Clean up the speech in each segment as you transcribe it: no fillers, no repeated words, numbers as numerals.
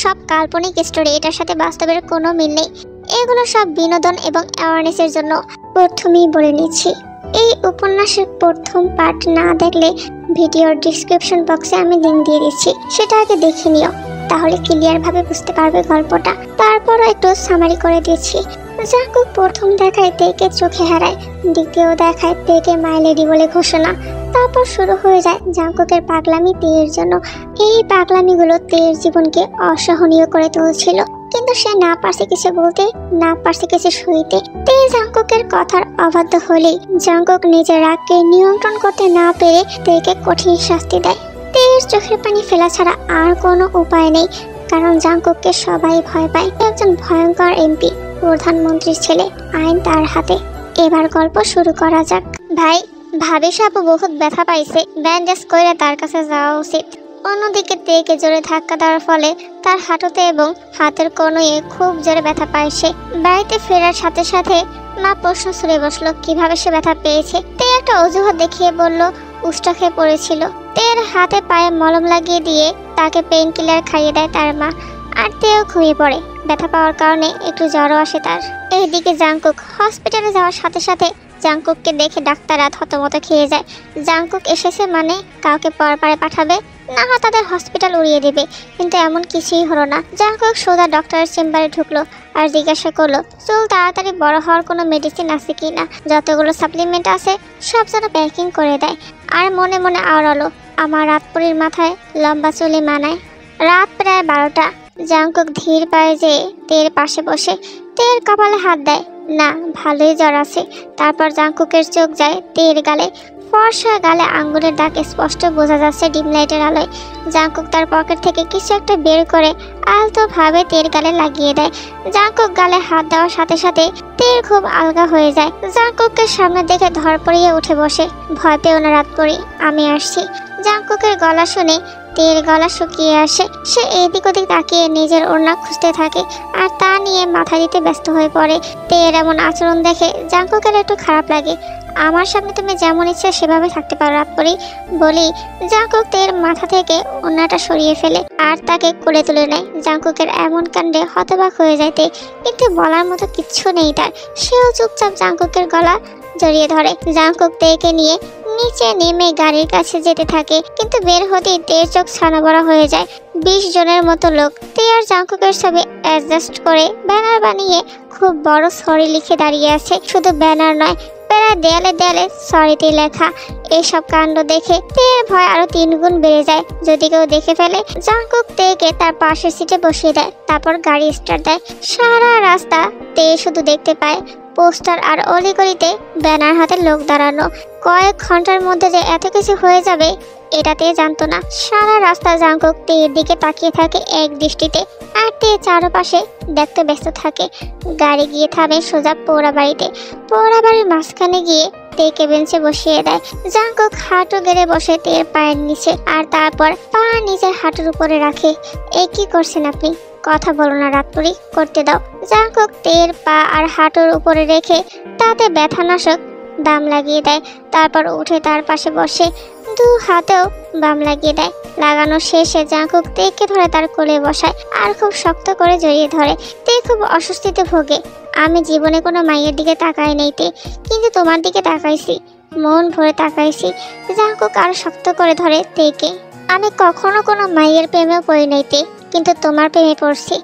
সব কাল্পনিক স্টোরি, এটার সাথে বাস্তবের কোনো মিল নেই। এগুলো সব বিনোদন এবং অ্যাওয়ারনেসের জন্য। প্রথমেই বলে নিচ্ছি, এই উপন্যাসের প্রথম পার্ট না দেখলে ভিডিওর ডিসক্রিপশন বক্সে আমি লিঙ্ক দিয়ে দিচ্ছি, সেটা আগে দেখে নিও, তাহলে ক্লিয়ার ভাবে বুঝতে পারবে গল্পটা। তারপরও একটু সামারি করে দিচ্ছি। জাঙ্কুক প্রথম দেখায় তেকে চোখে হারায়, দ্বিতীয় দেখায় তেকে মাই লেডি বলে ঘোষণা। তারপর শুরু হয়ে যায় জাঙ্কুকের পাগলামি তেয়ের জন্য। এই পাগলামিগুলো তেয়ের জীবনকে অসহনীয় করে তুলছিল, কিন্তু সে না পারছে কিছু বলতে, না পারছে কিছু সইতে। তে জাঙ্কুকের কথার অবাধ্য হলেই জাঙ্কুক নিজের রাগকে নিয়ন্ত্রণ করতে না পেরে তেকে কঠিন শাস্তি দেয়। তেয়ের চোখের পানি ফেলা ছাড়া আর কোনো উপায় নেই, কারণ জাঙ্কুককে সবাই ভয় পায়। একজন ভয়ঙ্কর এমপি, প্রধানমন্ত্রীর ছেলে, আইন তার হাতে। এবার গল্প শুরু করা যাক। ভাই, ভাবি সাপু বহুত ব্যথা পাইছে, ব্যান্ডেজ করে তার কাছে যাওয়া উচিত। অন্যদিকে তেকে জোরে ধাক্কা দেওয়ার ফলে তার হাঁটুতে এবং হাতের কনুয়ে খুব জোরে ব্যথা পায় সে। বাড়িতে ফেরার সাথে সাথে মা প্রশ্ন ছুড়ে বসলো কিভাবে সে ব্যথা পেয়েছে। তে একটা অজুহাত দেখিয়ে বলল উষ্টা খেয়ে পড়েছিল। তের হাতে পায়ে মলম লাগিয়ে দিয়ে তাকে পেইন কিলার খাইয়ে দেয় তার মা, আর তেও ঘুমিয়ে পড়ে। ব্যথা পাওয়ার কারণে একটু জ্বরও আসে তার। এইদিকে জাঙ্কুক হসপিটালে যাওয়ার সাথে সাথে জাঙ্কুককে দেখে ডাক্তাররা থতমত খেয়ে যায়। জাঙ্কুক এসেছে মানে কাউকে পরপারে পাঠাবে, না হয় তাদের হসপিটাল উড়িয়ে দেবে, কিন্তু এমন কিছুই হলো না। জাঙ্কুক সোজা ডক্টরের চেম্বারে ঢুকলো আর জিজ্ঞাসা করলো চুল তাড়াতাড়ি বড় হওয়ার কোনো মেডিসিন আছে কি না, যতগুলো সাপ্লিমেন্ট আছে সব যেন প্যাকিং করে দেয়। আর মনে মনে আওড়ালো আমার রাতপুরীর মাথায় লম্বা চুলে মানায়। রাত প্রায় 12টা। জাঙ্কুক ধীর পায়ে যেয়ে তের পাশে বসে তের কপালে হাত দেয়। না, ভালোই জ্বর আছে। তারপর জাঙ্কুকের চোখ যায় তের গালে। ফর্সা গালে আঙ্গুলের দাগ স্পষ্ট বোঝা যাচ্ছে ডিম লাইটের আলোয়। জাঙ্কুক তার পকেট থেকে কিছু একটা বের করে আলতো ভাবে তের গালে লাগিয়ে দেয়। জাঙ্কুক গালে হাত দেওয়ার সাথে সাথে তের খুব আলগা হয়ে যায়। জাঙ্কুককে সামনে দেখে ধরপড়িয়ে উঠে বসে। ভয় পেও না রাতপরি, আমি আসছি। জাঙ্কুকের গলা শুনে তের গলা শুকিয়ে আসে। সে এদিক ওদিক তাকিয়ে নিজের ওড়না খুঁজতে থাকে আর তা নিয়ে মাথা দিতে ব্যস্ত হয়ে পড়ে। তের এমন আচরণ দেখে জাঙ্কুকের একটু খারাপ লাগে। আমার সামনে তুমি যেমন ইচ্ছা সেভাবে থাকতে পারো রাতপরি বলি জাঙ্কুক তের মাথা থেকে ওড়নাটা সরিয়ে ফেলে আর তাকে কোলে তুলে নেয়। জাঙ্কুকের এমন কাণ্ডে হতবাক হয়ে যায় তে, কিন্তু বলার মতো কিচ্ছু নেই তার। সেও চুপচাপ জাঙ্কুকের গলা জড়িয়ে ধরে। জাঙ্কুক তেকে নিয়ে নিচে নেমে গাড়ির কাছে যেতে থাকে, কিন্তু বের হতেই তের চোখ ছানা বড়া হয়ে যায়। 20 জনের মতো লোক তে আর জাঙ্কুকের ছবি অ্যাডজাস্ট করে ব্যানার বানিয়ে খুব বড় সরি লিখে দাঁড়িয়ে আছে। শুধু ব্যানার নয়, প্রায় দেয়ালে দেয়ালে সরিতে লেখা। এইসব কাণ্ড দেখে তের ভয় আরো 3 গুণ বেড়ে যায়। যদি কেউ দেখে ফেলে জাঙ্কুক তেকে তার পাশের সিটে বসিয়ে দেয়, তারপর গাড়ি স্টার্ট দেয়। সারা রাস্তা তে শুধু দেখতে পায় পোস্টার আর অলিগলিতে ব্যানার হাতে লোক দাঁড়ানো। কয়েক ঘন্টার মধ্যে যে এত কিছু হয়ে যাবে এটাতে জানতো না। সারা রাস্তা জাঙ্কুক তের দিকে তাকিয়ে থাকে এক দৃষ্টিতে, আর তে চারপাশে দেখতে ব্যস্ত থাকে। গাড়ি গিয়ে থামে সোজা পোড়া বাড়িতে। পোড়া বাড়ির মাঝখানে গিয়ে তেকে বেঞ্চে বসিয়ে দেয়। জাঙ্কুক হাঁটু গেড়ে বসে তের পায়ের নিচে, আর তারপর পা নিজের হাঁটুর উপরে রাখে। এ কি করছেন আপনি? কথা বলো না রাতপুরি, করতে দাও। জাঙ্কুক তের পা আর হাঁটুর উপরে রেখে তাতে ব্যথানাশক বাম লাগিয়ে দেয়। তারপর উঠে তার পাশে বসে 2 হাতেও বাম লাগিয়ে দেয়। লাগানো শেষে জাঙ্কুক তেকে ধরে তার কোলে বসায় আর খুব শক্ত করে জড়িয়ে ধরে। তে খুব অস্বস্তিতে ভোগে। আমি জীবনে কোনো মায়ের দিকে তাকাই নেই তে, কিন্তু তোমার দিকে তাকাইছি, মন ভরে তাকাইছি। জাঙ্কুক আরো শক্ত করে ধরে তেকে। আমি কখনো কোনো মায়ের প্রেমেও পড়ি নাই তে, কিন্তু তোমার প্রেমে পড়ছি,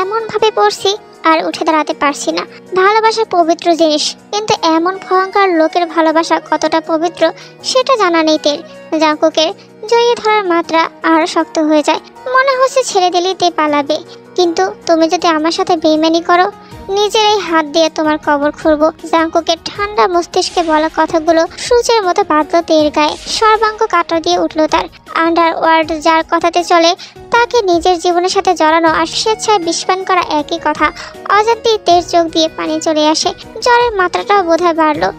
এমন ভাবে পড়ছি আর উঠে দাঁড়াতে পারছি না। ভালোবাসা পবিত্র জিনিস, কিন্তু এমন ভয়ঙ্কর লোকের ভালোবাসা কতটা পবিত্র সেটা জানা নেই তের। জাঙ্কুকের জড়িয়ে ধরার মাত্রা আরো শক্ত হয়ে যায়। মনে হচ্ছে ছেড়ে দিলেই তে পালাবে, কিন্তু তুমি যদি আমার সাথে বেইমানি করো নিজের এই হাত দিয়ে তোমার কবর খুঁড়বো। জাঙ্কুকের ঠান্ডা মস্তিষ্কে বলা কথাগুলো সূর্যের মতো বাঁধলো তের গায়ে। সর্বাঙ্গ কাটা দিয়ে উঠলো তার। আন্ডারওয়ার্ল্ড যার কথাতে চলে তাকে নিজের জীবনের সাথে জড়ানো আর স্বেচ্ছায় বিষপান করা একই কথা। অজান্তেই তের চোখ দিয়ে পানি চলে আসে। জ্বরের মাত্রাটাও বোধহয় বাড়লো।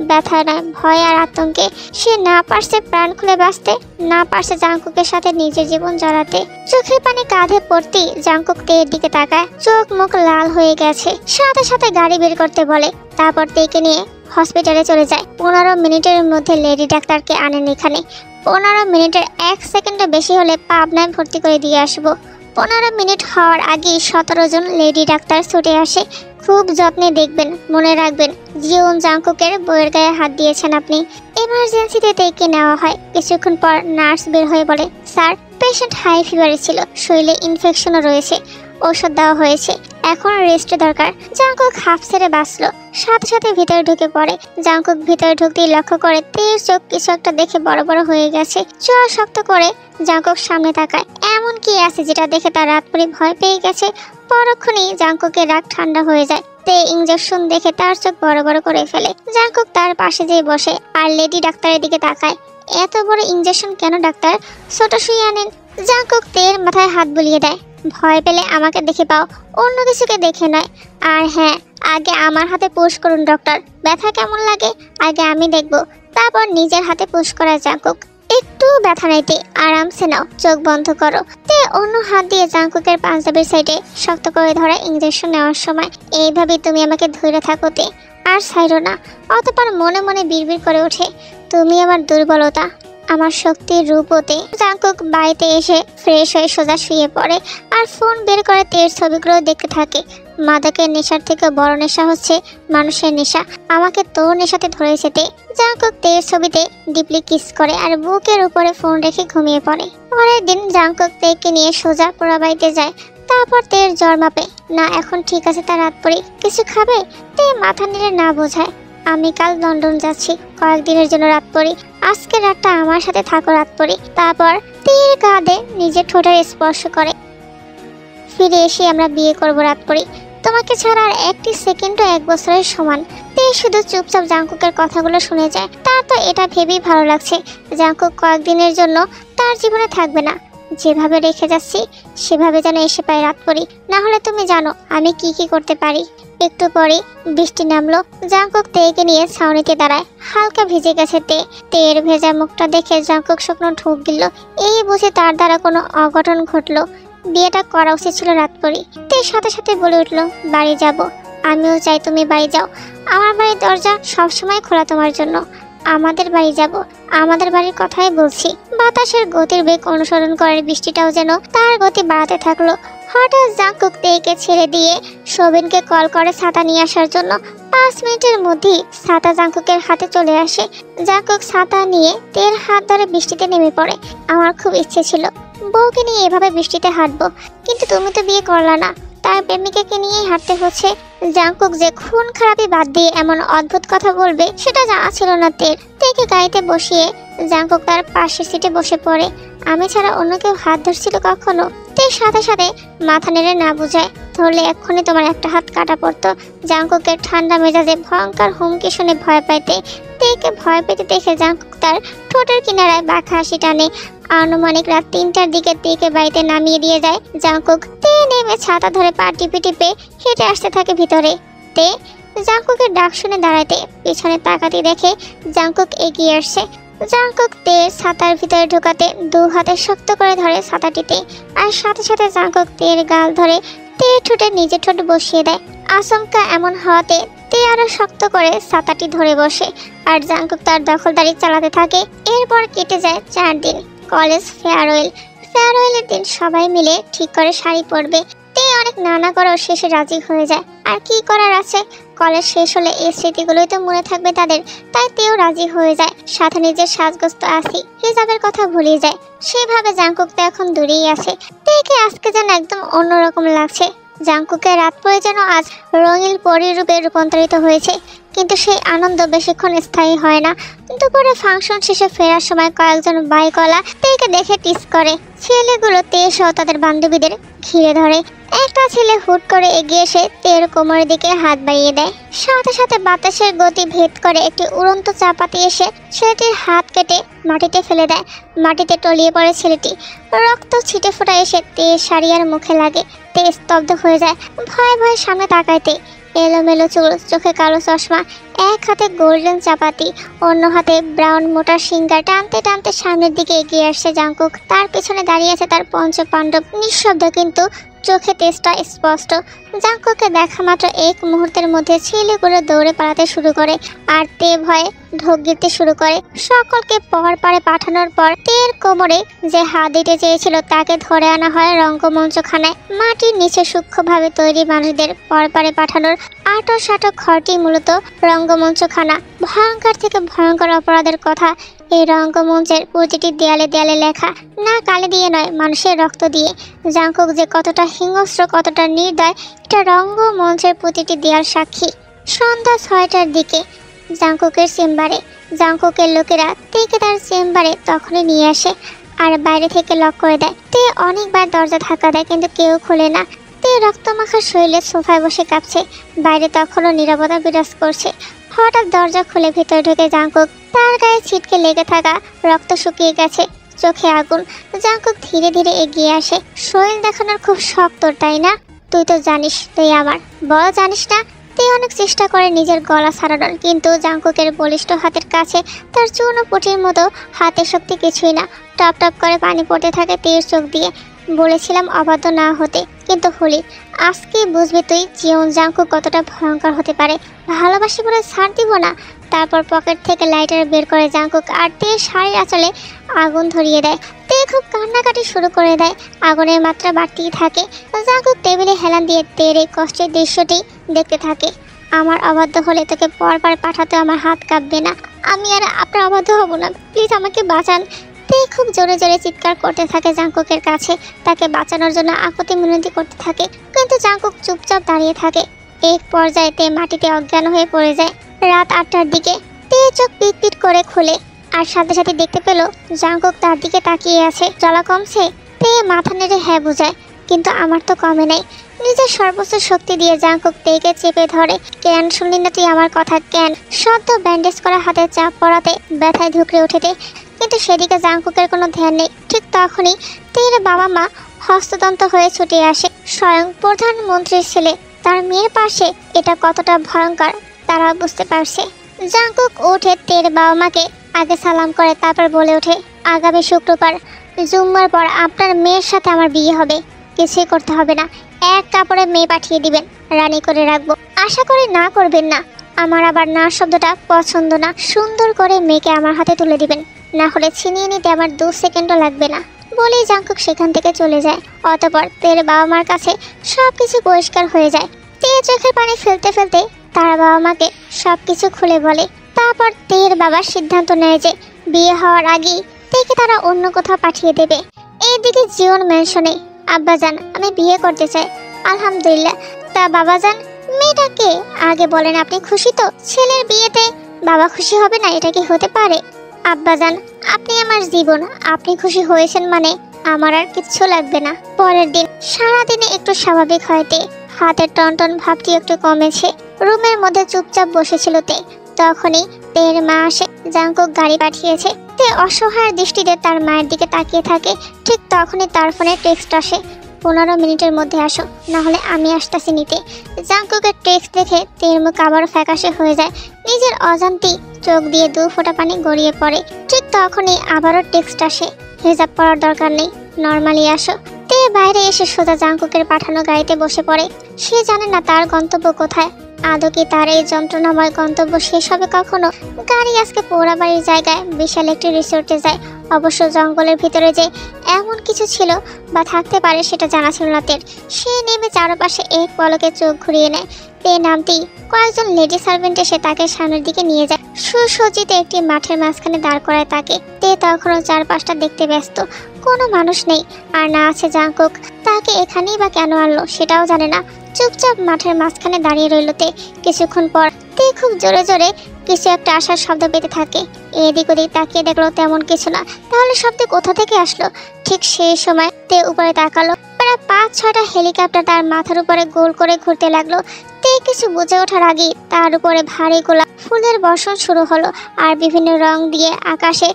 ব্যথা নয়, ভয় আর আতঙ্কে। সে না পারছে প্রাণ খুলে বাঁচতে, না পারছে জাঙ্কুকের সাথে নিজের জীবন জড়াতে। চোখের পানি কাঁধে পড়তেই জাঙ্কুক তের দিকে তাকায়। চোখ মুখ লাল হয়ে গেছে। সাথে সাথে গাড়ি বের করতে বলে। তারপর তেকে নিয়ে হসপিটালে চলে যায়। 15 মিনিটের মধ্যে লেডি ডাক্তারকে আনেন এখানে। 15 মিনিটের 1 সেকেন্ডও বেশি হলে পাবনায় ভর্তি করে দিয়ে আসবো। 15 মিনিট হওয়ার আগে 17 জন লেডি ডাক্তার ছুটে আসে। খুব যত্নে দেখবেন, মনে রাখবেন জিওন জাংকুকের বইয়ের গায়ে হাত দিয়েছেন আপনি। এমার্জেন্সিতে তেকে নেওয়া হয়। কিছুক্ষণ পর নার্স বের হয়ে বলে, স্যার পেশেন্ট হাই ফিভারে ছিল, শরীরে ইনফেকশনও রয়েছে, ওষুধ দেওয়া হয়েছে, এখন রেস্ট দরকার। জাংকুক হাফ ছেড়ে বাঁচলো, সাথে সাথে ভিতরে ঢুকে পড়ে। জাংকুক ভিতরে ঢুকতেই লক্ষ্য করে তের চোখ কিছু একটা দেখে বড় বড় হয়ে গেছে। চোখ শক্ত করে জাংকুক সামনে তাকায়। এমন কি আছে যেটা দেখে তার রাতপুরি ভয় পেয়ে গেছে। পরক্ষণেই জাংকুকের রাগ ঠান্ডা হয়ে যায়। তে ইঞ্জেকশন দেখে তার চোখ বড় বড় করে ফেলে। জাংকুক তার পাশে যেয়ে বসে আর লেডি ডাক্তারের দিকে তাকায়। এত বড় ইঞ্জেকশন কেন ডাক্তার, ছোট শুয়ে আনেন। জাংকুক তের মাথায় হাত বুলিয়ে দেয়। ভয় পেলে আমাকে দেখে পাও, অন্য কিছুকে দেখে নয়। আর হ্যাঁ, আগে আমার হাতে পুশ করুন ডক্টর, ব্যথা কেমন লাগে আগে আমি দেখব, তারপর নিজের হাতে পুশ করা। জাংকুক একটু ব্যথা নাইতে, আরামসে নাও, চোখ বন্ধ করো। তে অন্য হাত দিয়ে জাংকুকের পাঞ্জাবির সাইডে শক্ত করে ধরা ইঞ্জেকশন নেওয়ার সময়, এইভাবেই তুমি আমাকে ধরে থাকো তে, আর ছাইরো না। অতঃপর মনে মনে বিড়বিড় করে ওঠে, তুমি আমার দুর্বলতা, আমার শক্তির রূপতে। জাংকুক বাড়িতে এসে ফ্রেশ হয়ে সোজা শুয়ে পড়ে আর ফোন বের করে তের ছবিগুলো দেখতে থাকে। মাদকের নেশার থেকে বড় নেশা হচ্ছে মানুষের নেশা। আমাকে তোর নেশাতে ধরেছে তে। জাংকুক তের ছবিতে ডিপলি কিস করে আর বুকের উপরে ফোন রেখে ঘুমিয়ে পড়ে। পরের দিন জাংকুক তেকে নিয়ে সোজা পোড়া বাড়িতে যায়। তারপর তের জ্বর মাপে। না এখন ঠিক আছে, তার রাত পড়ি, কিছু খাবে? তে মাথা নেড়ে না বোঝায়, আমি কাল লন্ডন যাচ্ছি কয়েকদিনের জন্য, রাত পড়ি, আজকে রাতটা আমার সাথে থাকো রাত পড়ি। তারপর তীর কাঁধে নিজের ঠোঁটের স্পর্শ করে, ফিরে এসে আমরা বিয়ে করবো রাত পড়ি, তোমাকে ছাড়া আর একটি সেকেন্ডও 1 বছরের সমান। তে শুধু চুপচাপ জাংকুকের কথাগুলো শুনে যায়। তার তো এটা ভেবেই ভালো লাগছে, জাংকুক কয়েকদিনের জন্য তার জীবনে থাকবে না। যেভাবে রেখে যাচ্ছি সেভাবে যেন এসে পাই রাত পড়ি, না হলে তুমি জানো আমি কি কি করতে পারি। একটু পরে বৃষ্টি নামলো। জাংকুক তেকে নিয়ে ছাউনিতে দাঁড়ায়। হালকা ভিজে গেছে তের ভেজা মুখটা দেখে জাংকুক শুকনো ঢুক দিল। এই বুঝে তার দ্বারা কোনো অঘটন ঘটলো, বিয়েটা করা উচিত ছিল রাত পড়ি। তে সাথে সাথে বলে উঠলো, বাড়ি যাব, আমিও চাই তুমি বাড়ি যাও, আমার বাড়ির দরজা সবসময় খোলা তোমার জন্য। আমাদের বাড়ি যাব, আমাদের বাড়ির কথাই বলছি। বাতাসের গতির বেগ অনুসরণ করে বৃষ্টিটাও যেন তার গতি বাড়াতে থাকলো। হঠাৎ জাংকুক তেকে ছেড়ে দিয়ে শোভিনকে কল করে ছাতা নিয়ে আসার জন্য। 5 মিনিটের মধ্যেই ছাতা জাংকুকের হাতে চলে আসে। জাংকুক ছাতা নিয়ে তের হাত ধরে বৃষ্টিতে নেমে পড়ে। আমার খুব ইচ্ছে ছিল বউকে নিয়ে এভাবে বৃষ্টিতে হাঁটবো, কিন্তু তুমি তো বিয়ে করলা না, তার প্রেমিকাকে নিয়েই হাঁটতে হচ্ছে। জাংকুক যে খুন খারাপি বাদ দিয়ে এমন অদ্ভুত কথা বলবে সেটা জানা ছিল না তেকে গাড়িতে বসিয়ে জাংকুক তার পাশের সিটে বসে পড়ে। আমি ছাড়া অন্য কেউ হাত ধরছিল কখনো? তের সাথে সাথে মাথা নেড়ে না বুঝায়, ধরলে এক্ষুনি তোমার একটা হাত কাটা পড়তো। জাংকুকের ঠান্ডা মেজাজে ভয়ঙ্কর হুমকি শুনে ভয় পাইতে তেকে ভয় পেতে দেখে জাংকুক তার ঠোঁটের কিনারায় বাঁকা হাসি টানে। আনুমানিক রাত 3টার দিকে তেকে বাড়িতে নামিয়ে দিয়ে যায় জাংকুক। তে নেমে ছাতা ধরে পা টিপে টিপে হেঁটে আসতে থাকে ভিতরে। তে জাংকুকের ডাক শুনে দাঁড়াতে পিছনে তাকাতে দেখে জাংকুক এগিয়ে আসছে। জাংকুক তের ছাতার ভিতরে ঢোকাতে 2 হাতে শক্ত করে ধরে ছাতাটিতে, আর সাথে সাথে জাংকুক তের গাল ধরে তের ঠোঁটে নিজের ঠোঁট বসিয়ে দেয়। আচমকা এমন হওয়াতে তে আরো শক্ত করে ছাতাটি ধরে বসে আর জাংকুক তার দখলদারি চালাতে থাকে। এরপর কেটে যায় 4 দিন। কলেজ ফেয়ারওয়েলের দিন সবাই মিলে ঠিক করে শাড়ি পরবে। তে অনেক নানা করেও শেষে রাজি হয়ে যায়। আর কি করার আছে, কলেজ শেষ হলে এই স্মৃতিগুলোই তো মনে থাকবে তাদের। তাই তেও রাজি হয়ে যায়। সাথে নিজের সাজগোজ তো আসি, হিজাবের কথা ভুলে যায়। সেভাবে জাংকুক তো এখন দূরেই আছে। তেকে আজকে যেন একদম অন্যরকম লাগছে। জাংকুকের রাত পরে যেন আজ রঙিন পরীর রূপে রূপান্তরিত হয়েছে। কিন্তু সেই আনন্দ বেশিক্ষণ স্থায়ী হয় না। দুপুরে ফাংশন শেষে ফেরার সময় কয়েকজন বাইকওয়ালা তেকে দেখে টিস করে। ছেলেগুলো তে সহ তাদের বান্ধবীদের ঘিরে ধরে। একটা ছেলে হুট করে এগিয়ে এসে তের কোমরের দিকে হাত বাড়িয়ে দেয়। সাথে সাথে বাতাসের গতি ভেদ করে একটি উড়ন্ত চাপাতি এসে ছেলেটির হাত কেটে মাটিতে ফেলে দেয়। মাটিতে টলিয়ে পড়ে ছেলেটি। রক্ত ছিটে ফোটা এসে তে সারিয়ার মুখে লাগে। তে স্তব্ধ হয়ে যায়। ভয়ে ভয়ে সামনে তাকাইতে এলোমেলো চুল, চোখে কালো চশমা, এক হাতে গোল্ডেন চাপাতি, অন্য হাতে ব্রাউন মোটা সিঙ্গার টানতে টানতে সামনের দিকে এগিয়ে আসছে জাংকুক। তার পেছনে দাঁড়িয়ে আছে তার পঞ্চপাণ্ডব। নিঃশব্দ কিন্তু চোখে তেজটা স্পষ্ট। জাঙ্কুককে দেখা মাত্র এক মুহূর্তের মধ্যে ছেলেগুলো দৌড়ে পালাতে শুরু করে আর তে ভয়ে ঢোক গিরতে শুরু করে। সকলকে পর পারে পাঠানোর পর তের কোমরে যে হাত দিতে চেয়েছিল তাকে ধরে আনা হয় রঙ্গমঞ্চখানায়। মাটির নিচে সূক্ষ্মভাবে তৈরি মানুষদের পর পারে পাঠানোর আটো সাটো ঘরটি মূলত রঙ্গমঞ্চখানা। ভয়ঙ্কর থেকে ভয়ঙ্কর অপরাধের কথা এই রঙ্গমঞ্চের প্রতিটি দেয়ালে দেয়ালে লেখা, না কালি দিয়ে নয়, মানুষের রক্ত দিয়ে। জাঙ্কুক যে কতটা হিংস্র, কতটা নির্দয়, এটা রঙ্গমঞ্চের প্রতিটি দেয়াল সাক্ষী। সন্ধ্যা 6টার দিকে জাঙ্কুকের চেম্বারে জাঙ্কুকের লোকেরা তেকে তার চেম্বারে তখনই নিয়ে আসে আর বাইরে থেকে লক করে দেয়। তে অনেকবার দরজা ধাক্কা দেয় কিন্তু কেউ খোলে না। তে রক্তমাখা শরীরে সোফায় বসে কাঁপছে। বাইরে তখনও নীরবতা বিরাজ করছে। হঠাৎ দরজা খুলে ভিতরে ঢুকে জাঙ্কুক। তার গায়ে ছিটকে লেগে থাকা রক্ত শুকিয়ে গেছে, চোখে আগুন। জাঙ্কুক ধীরে ধীরে এগিয়ে আসে। শরীর দেখানোর খুব শখ তোর, তাই না? তুই তো জানিস তুই আমার। বল জানিস না? তে অনেক চেষ্টা করে নিজের গলা ছাড়ানোর, কিন্তু জাঙ্কুকের বলিষ্ঠ হাতের কাছে তার চূর্ণ পুটির মতো হাতের শক্তি কিছুই না। টপ টপ করে পানি পড়তে থাকে তের চোখ দিয়ে। বলেছিলাম অবাধ্য না হতে, কিন্তু হলি। আজকে বুঝবি তুই জীবন জাঙ্কুক কতটা ভয়ঙ্কর হতে পারে। ভালোবাসি বলে ছাড় দিব না। তারপর পকেট থেকে লাইটার বের করে জাঙ্কুক আর তের শাড়ির আঁচলে আগুন ধরিয়ে দেয়। তে খুব কান্নাকাটি শুরু করে দেয়। আগুনের মাত্রা বাড়তেই থাকে। জাঙ্কুক টেবিলে হেলান দিয়ে তের এই কষ্টের দৃশ্যটি দেখতে থাকে। আমার অবাধ্য হলে তোকে পরবার পাঠাতে আমার হাত কাঁপবে না। আমি আর আপনার অবাধ্য হব না, প্লিজ আমাকে বাঁচান। তে খুব জোরে জোরে চিৎকার করতে থাকে জাঙ্কুকের কাছে, তাকে বাঁচানোর জন্য আকুতি মিনতি করতে থাকে, কিন্তু জাঙ্কুক চুপচাপ দাঁড়িয়ে থাকে। এক পর্যায়ে তে মাটিতে অজ্ঞান হয়ে পড়ে যায়। রাত 8টার দিকে তে চোখ পিট পিট করে খুলে আর সাথে সাথে দেখতে পেল জাঙ্কুক তার দিকে তাকিয়ে আছে। জ্বালা কমছে? তে মাথা নেড়ে হ্যাঁ বোঝায়, কিন্তু আমার তো কমে নাই। নিজের সর্বোচ্চ শক্তি দিয়ে জাঙ্কুক তেকে চেপে ধরে। কেন শুনলি না তুই আমার কথা? কেন? সদ্য ব্যান্ডেজ করা হাতে চাপ পড়াতে ব্যথায় ঢুকরে উঠেতে, কিন্তু সেদিকে জাঙ্কুকের কোনো ধ্যান নেই। ঠিক তখনই তের বাবা মা হস্ততন্ত হয়ে ছুটে আসে। স্বয়ং প্রধানমন্ত্রীর ছেলে তার মেয়ের পাশে, এটা কতটা ভয়ঙ্কর তারা বুঝতে পারছে। জাঙ্কুক উঠে তের বাবা মাকে আগে সালাম করে, তারপর বলে ওঠে, আগামী শুক্রবার জুম্মার পর আপনার মেয়ের সাথে আমার বিয়ে হবে। কিছুই করতে হবে না, এক কাপড়ে মেয়ে পাঠিয়ে দিবেন, রানী করে রাখবো। আশা করি না করবেন না। আমার আবার না শব্দটা পছন্দ না। সুন্দর করে মেয়েকে আমার হাতে তুলে দিবেন, না হলে ছিনিয়ে নিতে আমার 2 সেকেন্ডও লাগবে না। বলেই জাঙ্কুক সেখান থেকে চলে যায়। অতঃপর তের বাবা মার কাছে সবকিছু পরিষ্কার হয়ে যায়। তে চোখের পানি ফেলতে ফেলতে তার বাবা মাকে সবকিছু খুলে বলে। তারপর তের বাবা সিদ্ধান্ত নেয় যে বিয়ে হওয়ার আগেই তেকে তারা অন্য কোথাও পাঠিয়ে দেবে। এইদিকে জীবন ম্যানশনে, আব্বাজান আমি বিয়ে করতে চাই। আলহামদুলিল্লাহ। তা বাবাজান, মেয়েটাকে আগে বলেন আপনি খুশি তো? ছেলের বিয়েতে বাবা খুশি হবে না, এটা কি হতে পারে? আব্বাজান আপনি আমার জীবন, আপনি খুশি হয়েছেন মানে আমার আর কিচ্ছু লাগবে না। পরের দিন সারাদিনে একটু স্বাভাবিক হয়তে, হাতের টনটন ভাবটি একটু কমেছে। রুমের মধ্যে চুপচাপ বসেছিল তে। তখনই তের মা আসে। জাঙ্কুক গাড়ি পাঠিয়েছে। তে অসহায় দৃষ্টিতে তার মায়ের দিকে তাকিয়ে থাকে। ঠিক তখনই তার ফোনে টেক্সট আসে, 15 মিনিটের মধ্যে আসো, না হলে আমি আসতেছি নিতে। জাঙ্কুকের টেক্সট দেখে তের মুখ আবার ফ্যাকাশে হয়ে যায়। নিজের অজান্তেই চোখ দিয়ে 2 ফোঁটা পানি গড়িয়ে পড়ে। ঠিক তখনই আবারও টেক্সট আসে, হিজাব পরার দরকার নেই, নর্মালি আসো। তে বাইরে এসে সোজা জাঙ্কুকের পাঠানো গাড়িতে বসে পড়ে। সে জানে না তার গন্তব্য কোথায়। আদৌ কি তার এই যন্ত্রণাময় গন্তব্য শেষ হবে কখনো? গাড়ি আজকে পোড়াবাড়ির জায়গায় বিশাল একটি রিসোর্টে যায়। অবশ্য জঙ্গলের ভিতরে যে এমন কিছু ছিল বা থাকতে পারে সেটা জানা ছিল না তের। সে নেমে চারপাশে এক পলকে চোখ ঘুরিয়ে নেয়। তে নামতেই কয়েকজন লেডি সার্ভেন্ট এসে তাকে সামনের দিকে নিয়ে যায়। সুসজ্জিত একটি মাঠের মাঝখানে দাঁড় করায় তাকে। তে তখনও চারপাশটা দেখতে ব্যস্ত। কোনো মানুষ নেই, আর না আছে জাঙ্কুক। তাকে এখানেই বা কেন আনলো সেটাও জানে না। চুপচাপ মাঠের মাঝখানে দাঁড়িয়ে রইল তে। কিছুক্ষণ পর তে খুব জোরে জোরে কিছু একটা আসার শব্দ পেতে থাকে। এদিক ওদিক তাকিয়ে দেখলো তেমন কিছু না। তাহলে শব্দ কোথা থেকে আসলো? ঠিক সেই সময় তে উপরে তাকালো। প্রায় 5-6টা হেলিকপ্টার তার মাথার উপরে গোল করে ঘুরতে লাগলো। তে কিছু বুঝে ওঠার আগেই তার উপরে ভারী গোলাপ ফুলের বর্ষণ শুরু হলো। আর বিভিন্ন রং দিয়ে আকাশে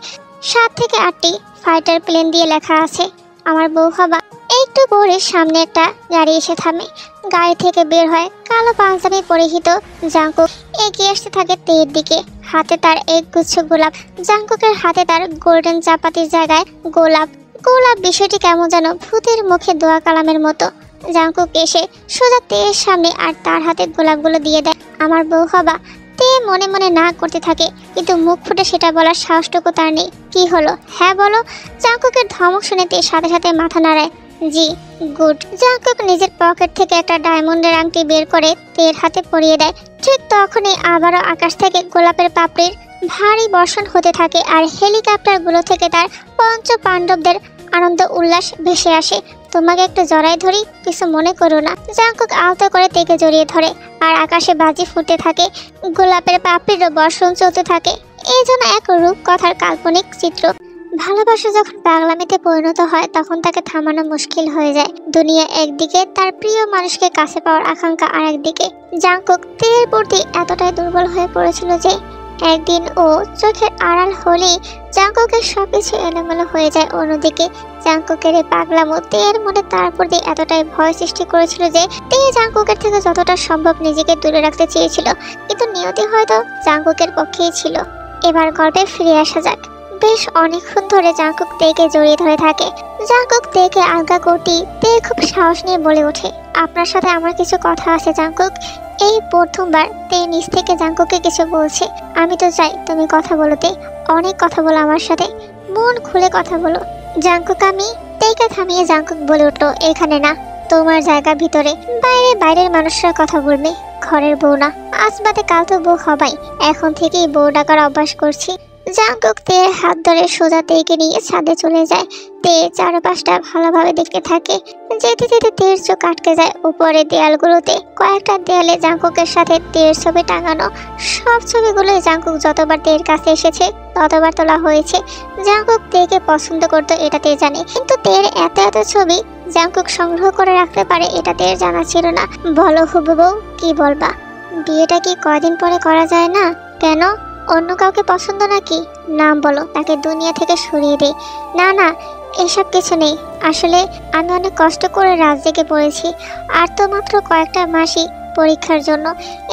7 থেকে 8টি ফাইটার প্লেন দিয়ে লেখা আছে, আমার বউ হবা। একটু পরে সামনে একটা গাড়ি এসে থামে। গাড়ি থেকে বের হয় কালো পাঞ্জাবি পরিহিত জাঙ্কুক। এগিয়ে আসতে থাকে তের দিকে। হাতে তার এক গুচ্ছ গোলাপ। জাঙ্কুকের হাতে তার গোল্ডেন চাপাতির জায়গায় গোলাপ। গোলাপ বিষয়টি কেমন যেন ভূতের মুখে দোয়া কালামের মতো। জাংকুক এসে সোজা তের সামনে আর তার হাতে গোলাপগুলো দিয়ে দেয়। আমার বউ হবা। তে মনে মনে না করতে থাকে, কিন্তু মুখ ফুটে সেটা বলার সাহসটুকু তার নেই। কি হলো? হ্যাঁ বলো। জাংকুকের ধমক শুনে তে সাথে সাথে মাথা নাড়ায়। জি, গুড। জাংকুক নিজের পকেট থেকে একটা ডায়মন্ডের আংটি বের করে তের হাতে পরিয়ে দেয়। ঠিক তখনই আবারও আকাশ থেকে গোলাপের পাপড়ির ভারী বর্ষণ হতে থাকে আর হেলিকপ্টারগুলো থেকে তার পঞ্চ পাণ্ডবদের আনন্দ উল্লাস ভেসে আসে। তোমাকে একটু জড়াই ধরি, কিছু মনে করো না। জাংকুক আলতো করে তেকে জড়িয়ে ধরে আর আকাশে বাজি ফুটতে থাকে, গোলাপের পাপড়িরও বর্ষণ চলতে থাকে। এই জন্য এক রূপকথার কাল্পনিক চিত্র। ভালোবাসা যখন পাগলামিতে পরিণত হয় তখন তাকে থামানো মুশকিল হয়ে যায়। দুনিয়া একদিকে, তার প্রিয় মানুষকে কাছে পাওয়ার আকাঙ্ক্ষা আর একদিকে। জাংকুক তের প্রতি এতটাই দুর্বল হয়ে পড়েছিল যে একদিন ও চোখের আড়াল হলেই জাংকুকের সবকিছু এলোমেলো হয়ে যায়। অন্যদিকে জাংকুকের এই পাগলামো তের মনে তার প্রতি এতটাই ভয় সৃষ্টি করেছিল যে তে জাংকুকের থেকে যতটা সম্ভব নিজেকে দূরে রাখতে চেয়েছিল, কিন্তু নিয়তি হয়তো জাংকুকের পক্ষেই ছিল। এবার গল্পে ফিরে আসা যাক। বেশ অনেকক্ষণ ধরে জাংকুক তেকে জড়িয়ে ধরে থাকে। জাংকুক তেকে আলগা করতেই তে খুব সাহস নিয়ে বলে ওঠে, আপনার সাথে আমার কিছু কথা আছে জাংকুক। এই প্রথমবার তে নিজ থেকে জাংকুককে কিছু বলছে। আমি তো চাই তুমি কথা বলো তে, অনেক কথা বলো আমার সাথে, মন খুলে কথা বলো। জাংকুক আমি। তেকে থামিয়ে জাংকুক বলে উঠলো, এখানে না, তোমার জায়গা ভিতরে। বাইরে বাইরের মানুষরা কথা বলবে, ঘরের বউ না। আজ বাদে কাল তো বউ হবাই, এখন থেকেই বউ ডাকার অভ্যাস করছি। জাংকুক তের হাত ধরে সোজা তেকে নিয়ে ছাদে চলে যায়। তে চারপাশটা ভালোভাবে দেখতে থাকে। যেতে যেতে তের চোখ আটকে যায় উপরে দেয়ালগুলোতে। কয়েকটা দেয়ালে জাংকুকের সাথে তের ছবি টাঙানো। সব ছবিগুলোই জাংকুক যতবার তের কাছে এসেছে ততবার তোলা হয়েছে। জাংকুক তেকে পছন্দ করতো এটা তে জানে, কিন্তু তের এত এত ছবি জাংকুক সংগ্রহ করে রাখতে পারে এটা তের জানা ছিল না। বলো হুবু বউ, কি বলবা? বিয়েটা কি কয়দিন পরে করা যায় না? কেন, অন্য কাউকে পছন্দ নাকি? নাম বলো, তাকে দুনিয়া থেকে সরিয়ে দেই। না না, এসব কিছু নেই। আসলে আমি অনেক কষ্ট করে রাত জেগে পড়েছি, আর তো মাত্র কয়েকটা মাসই পরীক্ষার জন্য।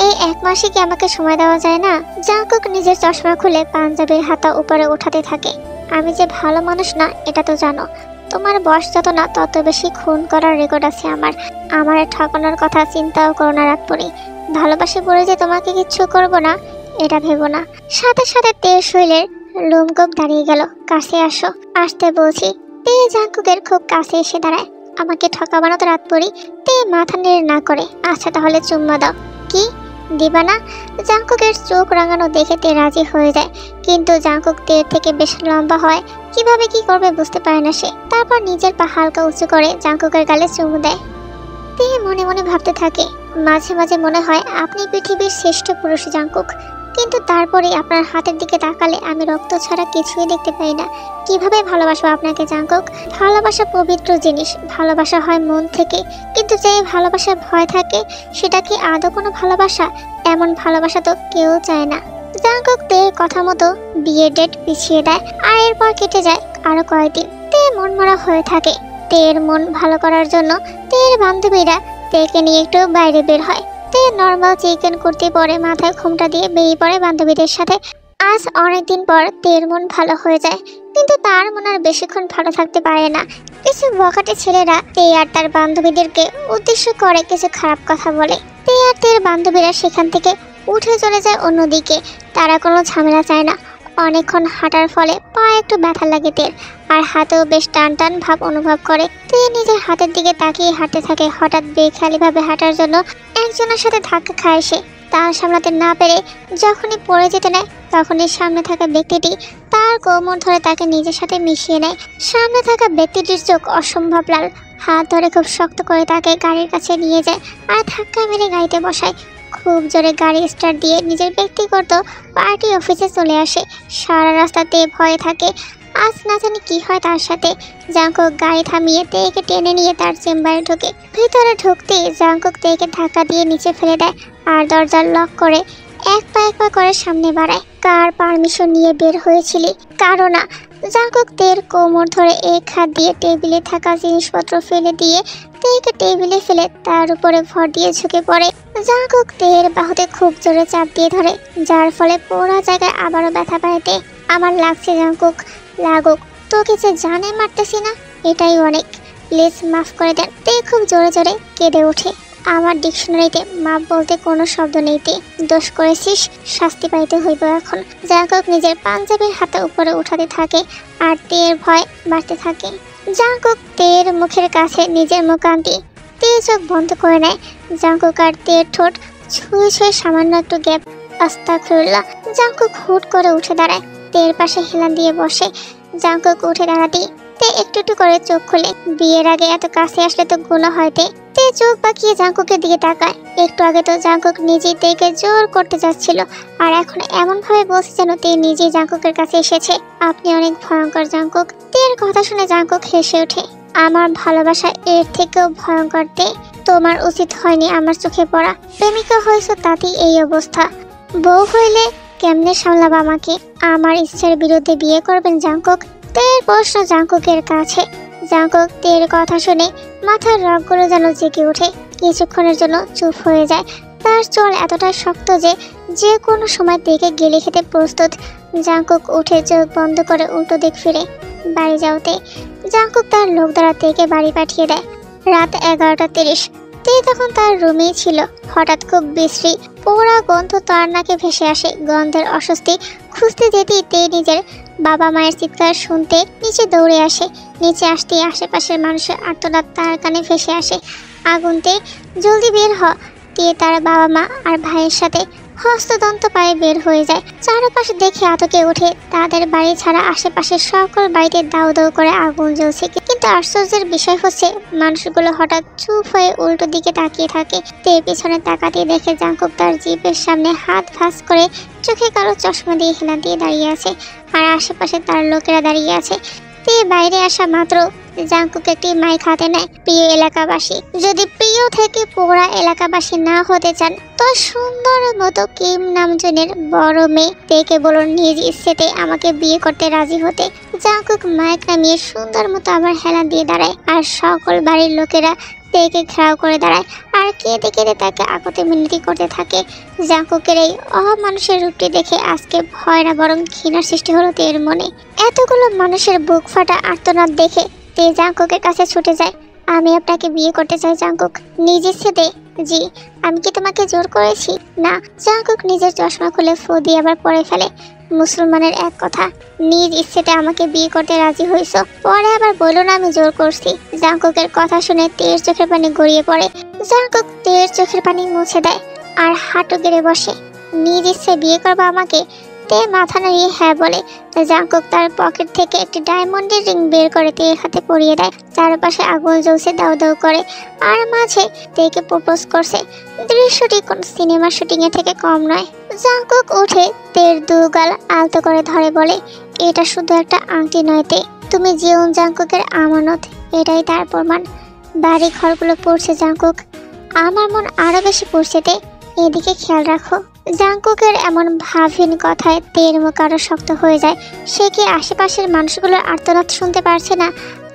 এই এক মাসে কি আমাকে সময় দেওয়া যায় না? জাংকুক নিজের চশমা খুলে পাঞ্জাবির হাতা উপরে উঠাতে থাকে। আমি যে ভালো মানুষ না এটা তো জানো। তোমার বয়স যত না তত বেশি খুন করার রেকর্ড আছে আমার ঠকানোর কথা চিন্তাও করো না রাত পড়ি। ভালোবাসে বলে যে তোমাকে কিচ্ছু করবো না এটা ভেবো না। সাথে সাথে তের শৈলের লোমকূপ দাঁড়িয়ে গেল। কাছে আসো, আসতে বলছি। তে জাংকুকের খুব কাছে এসে দাঁড়ায়। আমাকে ঠকাবানো তো রাত পড়ি। তে মাথা নেড়ে না করে, আচ্ছা তাহলে চুম্মা দাও। কি দিবা না? জাংকুকের চোখ রাঙানো দেখে তে রাজি হয়ে যায়, কিন্তু জাংকুক তের থেকে বেশ লম্বা হয়, কিভাবে কি করবে বুঝতে পারে না সে। তারপর নিজের পা হালকা উঁচু করে জাংকুকের গালে চুমু দেয়। তে মনে মনে ভাবতে থাকে, মাঝে মাঝে মনে হয় আপনি পৃথিবীর শ্রেষ্ঠ পুরুষ জাংকুক, কিন্তু তারপরে আপনার হাতের দিকে তাকালে আমি রক্ত ছাড়া কিছুই দেখতে পাই না। কিভাবে ভালোবাসবো আপনাকে জাংকুক? ভালোবাসা পবিত্র জিনিস, ভালোবাসা হয় মন থেকে, কিন্তু যে ভালোবাসা ভয় থাকে সেটা কি আদৌ কোনো ভালোবাসা? এমন ভালোবাসা তো কেউ চায় না। জাংকুক তের কথা মতো বিয়ের ডেট পিছিয়ে দেয়, আর এরপর কেটে যায় আরো কয়েকদিন। তে মনমরা হয়ে থাকে। তের মন ভালো করার জন্য তের বান্ধবীরা তেকে নিয়ে একটু বাইরে বের হয়। তে নর্মাল চিকেন কুর্তি পরে মাথায় ঘোমটা দিয়ে বেরিয়ে পড়ে বান্ধবীদের সাথে। আজ অনেকদিন পর তের মন ভালো হয়ে যায়, কিন্তু তার মন আর বেশিক্ষণ ভালো থাকতে পারে না। কিছু বখাটে ছেলেরা তে আর তার বান্ধবীদেরকে উদ্দেশ্য করে কিছু খারাপ কথা বলে। তে আর তের বান্ধবীরা সেখান থেকে উঠে চলে যায় অন্যদিকে। তারা কোনো ঝামেলা চায় না। অনেকক্ষণ হাঁটার ফলে পা একটু ব্যথা লাগে তের, আর হাতেও বেশ টান টান ভাব অনুভব করে। তে নিজের হাতের দিকে তাকিয়ে হাঁটতে থাকে। হঠাৎ বেখেয়ালিভাবে হাঁটার জন্য একজনের সাথে ধাক্কা খায় সে। তা সামলাতে না পেরে যখনই পড়ে যেতে নেয় তখনই সামনে থাকা ব্যক্তিটি তার কোমর ধরে তাকে নিজের সাথে মিশিয়ে নেয়। সামনে থাকা ব্যক্তিটির চোখ অসম্ভব লাল। হাত ধরে খুব শক্ত করে তাকে গাড়ির কাছে নিয়ে যায় আর ধাক্কা মেরে গাড়িতে বসায়। খুব জোরে গাড়ি স্টার্ট দিয়ে নিজের ব্যক্তিগত পার্টি অফিসে চলে আসে। সারা রাস্তাতে ভয়ে থাকে, আজ না জানি কি হয় তার সাথে। জাংকুক গাড়ি থামিয়ে তেকে টেনে নিয়ে তার চেম্বারে ঢোকে। ভিতরে ঢুকতেই জাংকুক তেকে ধাক্কা দিয়ে নিচে ফেলে দেয় আর দরজা লক করে এক পা করে সামনে বাড়ায়। কার পারমিশন নিয়ে বের হয়েছিলি? কারো না। জাংকুক তের কোমর ধরে এক হাত দিয়ে টেবিলে থাকা জিনিসপত্র ফেলে দিয়ে তেকে টেবিলে ফেলে তার উপরে ভর দিয়ে ঝুঁকে পড়ে। জাংকুক তের বাহুতে খুব জোরে চাপ দিয়ে ধরে, যার ফলে পুরো জায়গায় আবারও ব্যথা পায় তে। আমার লাগছে জাংকুক। লাগুক, তোকে যে জানে মারতেছি না এটাই অনেক। প্লিজ মাফ করে দেন। তে খুব জোরে জোরে কেঁদে ওঠে। আমার ডিকশনারিতে মাপ বলতে কোনো শব্দ নেই তে। দোষ করেছিস, শাস্তি পাইতে হইব এখন। জাঙ্কুক নিজের পাঞ্জাবির হাতে উপরে উঠাতে থাকে আর তের ভয় বাড়তে থাকে। জাঙ্কুক তের মুখের কাছে নিজের মুখ আনতে তে চোখ বন্ধ করে নেয়। জাঙ্কুক আর তের ঠোঁট ছুঁয়ে ছুঁয়ে সামান্য একটু গ্যাপ। আস্তাগফিরুল্লাহ। জাঙ্কুক হুট করে উঠে দাঁড়ায়, তের পাশে হেলান দিয়ে বসে। জাঙ্কুক উঠে দাঁড়াতেই তে একটু একটু করে চোখ খুলে। বিয়ের আগে এত কাছে আসলে তো গুনাহ হয় তে। তে চোখ বাঁকিয়ে জাঙ্কুকের দিকে তাকায়। একটু আগে তো জাঙ্কুক নিজেই তেকে জোর করতে যাচ্ছিল, আর এখন এমন ভাবে বলছে যেন তে নিজেই জাঙ্কুকের কাছে এসেছে। আপনি অনেক ভয়ঙ্কর জাঙ্কুক। তের কথা শুনে জাঙ্কুক হেসে ওঠে। আমার ভালোবাসা এর থেকেও ভয়ঙ্কর তে। তোমার উচিত হয়নি আমার চোখে পড়া। প্রেমিকা হয়েছো তাতেই এই অবস্থা। বউ হইলে কেমনে সামলাবা আমাকে? আমার ইচ্ছার বিরুদ্ধে বিয়ে করবেন জাঙ্কুক? তের প্রশ্ন জাঙ্কুকের কাছে। জাঙ্কুক তের কথা শুনে মাথার রগগুলো যেন জেগে ওঠে। কিছুক্ষণের জন্য চুপ হয়ে যায়। তার চোল এতটা শক্ত যে যে কোনো সময় তেকে গেলে খেতে প্রস্তুত। জাঙ্কুক উঠে চোখ বন্ধ করে উল্টো দিক ফিরে। বাড়ি যাওতে জাঙ্কুক তার লোক দ্বারা তেকে বাড়ি পাঠিয়ে দেয়। রাত 11:30। তে তখন তার রুমেই ছিল। হঠাৎ খুব বিশ্রী পোড়া গন্ধ তার নাকে ভেসে আসে। গন্ধের অস্বস্তি খুঁজতে যেতেই তে নিজের বাবা মায়ের চিৎকার শুনতে নিচে দৌড়ে আসে। নিচে আসতেই আশেপাশের মানুষের আর্তনাদ তার কানে ভেসে আসে। আগুনতে জলদি বের হ। তে তার বাবা মা আর ভাইয়ের সাথে হস্তদন্ত পায়ে বের হয়ে যায়। চারপাশে দেখে আতকে ওঠে। তাদের বাড়ি ছাড়া আশেপাশের সকল বাড়িতে দাউ দাউ করে আগুন জ্বলছে। কিন্তু আশ্চর্যের বিষয় হচ্ছে মানুষগুলো হঠাৎ চুপ হয়ে উল্টো দিকে তাকিয়ে থাকে। তে পিছনে তাকাতে দেখে জাঙ্কুক তার জিপের সামনে হাত ভাঁজ করে চোখে কালো চশমা দিয়ে হেলান দিয়ে দাঁড়িয়ে আছে, আর আশেপাশে তার লোকেরা দাঁড়িয়ে আছে। তে বাইরে আসা মাত্র জাঙ্কুক একটি মাইক হাতে নেয়। প্রিয় এলাকাবাসী, যদি প্রিয় থেকে পোড়া এলাকাবাসী না হতে চান তো সুন্দর মতো কিম নামজনের বড় মেয়ে তেকে বলুন নিজ ইচ্ছেতে আমাকে বিয়ে করতে রাজি হতে। জাঙ্কুক মাইক নামিয়ে সুন্দর মতো আবার হেলান দিয়ে দাঁড়ায়, আর সকল বাড়ির লোকেরা তেকে ঘেরাও করে দাঁড়ায় আর কেঁদে কেঁদে তাকে আগতে মিনতি করতে থাকে। জাঙ্কুকের এই অমানুষের রূপটি দেখে আজকে ভয় না বরং ঘৃণার সৃষ্টি হলো তের মনে। এতগুলো মানুষের বুক ফাটা আর্তনাদ দেখে তে জাঙ্কুকের কাছে ছুটে যায়। আমি আপনাকে বিয়ে করতে চাই জাঙ্কুক। নিজ ইচ্ছেতে? জি। আমি কি তোমাকে জোর করেছি? না। জাঙ্কুক নিজের চশমা খুলে ফু দিয়ে আবার পরে ফেলে। মুসলমানের এক কথা, নিজ ইচ্ছেতে আমাকে বিয়ে করতে রাজি হইছো, পরে আবার বলো না আমি জোর করছি। জাঙ্কুকের কথা শুনে তের চোখের পানি গড়িয়ে পড়ে। জাঙ্কুক তের চোখের পানি মুছে দেয় আর হাঁটু গেড়ে বসে। নিজ ইচ্ছে বিয়ে করবা আমাকে? তে মাথা নাড়িয়ে হ্যাঁ বলে। জাঙ্কুক তার পকেট থেকে একটি ডায়মন্ডের রিং বের করে তের হাতে পরিয়ে দেয়। চারপাশে আগুন জ্বলছে দাউ দাউ করে, আর মাঝে তেকে প্রপোজ করছে। দৃশ্যটি কোন সিনেমা শুটিং এর থেকে কম নয়। জাঙ্কুক উঠে তের দু গাল আলতো করে ধরে বলে, এটা শুধু একটা আংটি নয় তে, তুমি জীবন জাঙ্কুকের আমানত, এটাই তার প্রমাণ। বাড়ি ঘরগুলো পড়ছে জাঙ্কুক, আমার মন আরো বেশি পড়ছে তে, এদিকে খেয়াল রাখো। জাঙ্কুকের এমন ভাবহীন কথায় তের মুখ আরো শক্ত হয়ে যায়। সে কি আশেপাশের মানুষগুলোর আর্তনাদ শুনতে পারছে না?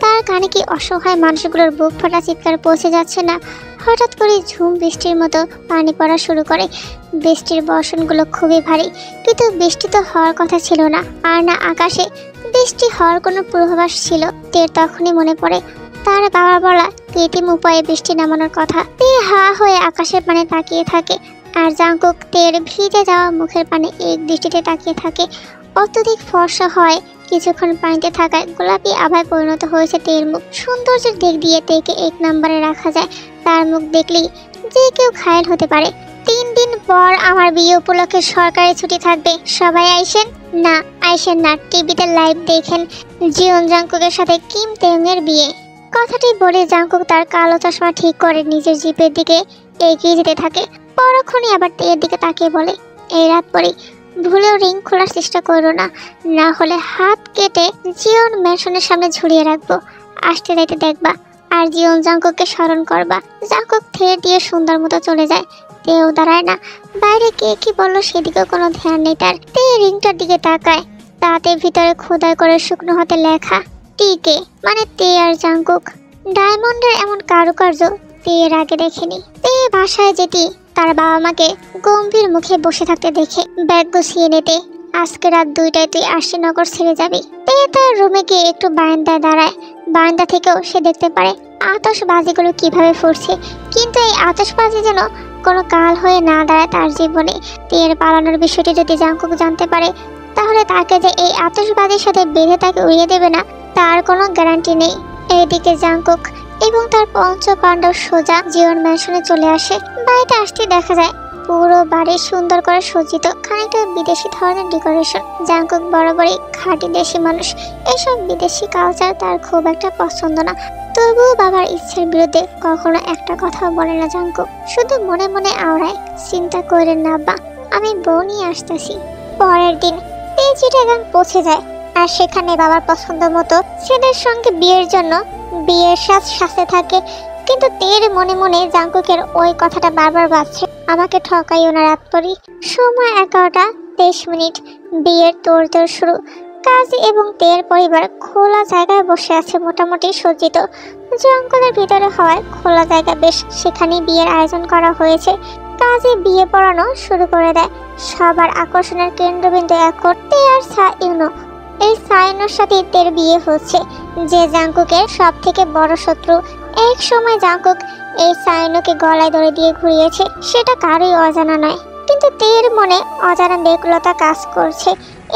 তার কানে কি অসহায় মানুষগুলোর বুক ফাটা চিৎকার পৌঁছে যাচ্ছে না? হঠাৎ করে ঝুম বৃষ্টির মতো পানি পড়া শুরু করে। বৃষ্টির বর্ষণগুলো খুবই ভারী, কিন্তু বৃষ্টি তো হওয়ার কথা ছিল না, আর না আকাশে বৃষ্টি হওয়ার কোনো পূর্বাভাস ছিল। তের তখনই মনে পড়ে তার বাবা বলা কৃত্রিম উপায়ে বৃষ্টি নামানোর কথা। তে হা হয়ে আকাশের পানে তাকিয়ে থাকে, আর জাঙ্কুক তের ভিজে যাওয়া মুখের পানে এক দৃষ্টিতে তাকিয়ে থাকে। অত্যধিক ফর্সা হয় কিছুক্ষণ পানিতে থাকায় গোলাপি আভায় পরিণত হয়েছে তের মুখ। সৌন্দর্যের দিক দিয়ে তেকে 1 নম্বরে রাখা যায়। তার মুখ দেখলেই যে কেউ ঘায়েল হতে পারে। 3 দিন পর আমার বিয়ে উপলক্ষে সরকারি ছুটি থাকবে, সবাই আইসেন। না আইসেন না, টিভিতে লাইভ দেখেন জিওন জাঙ্কুকের সাথে কিম তেউংয়ের বিয়ে। কথাটি বলে জাঙ্কুক তার কালো চশমা ঠিক করে নিজের জিপের দিকে এগিয়ে যেতে থাকে। পরক্ষণই আবার তের দিকে তাকিয়ে বলে, এই রাত পরে ভুলেও রিং খোলার চেষ্টা করো না, না হলে হাত কেটে জিওন ম্যানশনের সামনে ঝুলিয়ে রাখবো। আসতে যাইতে দেখবা আর জিওন জাঙ্কুককে স্মরণ করবা। জাঙ্কুক থের দিয়ে সুন্দর মতো চলে যায়। তেও দাঁড়ায় না, বাইরে কে কি বললো সেদিকেও কোনো ধ্যান নেই তার। তে রিংটার দিকে তাকায়, তাতে ভিতরে খোদাই করে শুকনো হাতে লেখা টিকে, মানে তে আর জাঙ্কুক। ডায়মন্ডের এমন কারুকার্য তে এর আগে দেখেনি। তে বাসায় যেতে তার বাবা মাকে গম্ভীর মুখে বসে থাকতে দেখে ব্যাগ গুছিয়ে নিতে। আজকে রাত 2টায় তুই আশিনগর ছেড়ে যাবি। তে তার রুমে গিয়ে একটু বারান্দায় দাঁড়ায়। বারান্দা থেকেও সে দেখতে পারে আতশবাজিগুলো কিভাবে ফুটছে, কিন্তু এই আতশবাজি যেন কোনো কাল হয়ে না দাঁড়ায় তার জীবনে। তের পালানোর বিষয়টি যদি জাংকুক জানতে পারে, তাহলে তাকে যে এই আতশবাজির সাথে বেঁধে তাকে উড়িয়ে দেবে না তার কোনো গ্যারান্টি নেই। এদিকে জাংকুক এবং তার পঞ্চ পাণ্ডব সোজা জিওন ম্যানশনে চলে আসে। বাড়িতে আসতে দেখা যায় পুরো বাড়ি সুন্দর করে সজ্জিত, খানিকটা বিদেশি ধরনের ডেকোরেশন। জাংকুক বরাবরই খাঁটি দেশি মানুষ, এসব বিদেশি কালচার তার খুব একটা পছন্দ না। তবুও বাবার ইচ্ছের বিরুদ্ধে কখনো একটা কথাও বলে না জাংকুক, শুধু মনে মনে আওড়ায়, চিন্তা করেন না আব্বা, আমি বউ নিয়ে আসতেছি। পরের দিন চিটাগাং পৌঁছে যায়, আর সেখানে বাবার পছন্দ মতো ছেলের সঙ্গে বিয়ের জন্য বিয়ের সাজ সাজতে থাকে। কিন্তু তের মনে মনে জাংকুকের ওই কথাটা বারবার বাজছে, আমাকে ঠকাইও না রাতপরি। সময় 11:23। বিয়ের তোড়জোড় শুরু। কাজী এবং তের পরিবার খোলা জায়গায় বসে আছে, মোটামুটি সজ্জিত। জঙ্গলের ভিতরে হওয়ায় খোলা জায়গা বেশ, সেখানেই বিয়ের আয়োজন করা হয়েছে। কাজী বিয়ে পড়ানো শুরু করে দেয়। সবার আকর্ষণের কেন্দ্রবিন্দু এখন তে আর সাইনো। এই সাইনোর সাথে তের বিয়ে হচ্ছে, যে জাংকুকের সব থেকে বড় শত্রু। এক সময় জাংকুক এই সাইনোকে গলায় দড়ি দিয়ে ঘুরিয়েছে, সেটা কারোই অজানা নয়। কিন্তু তের মনে অজানা ব্যাকুলতা কাজ করছে।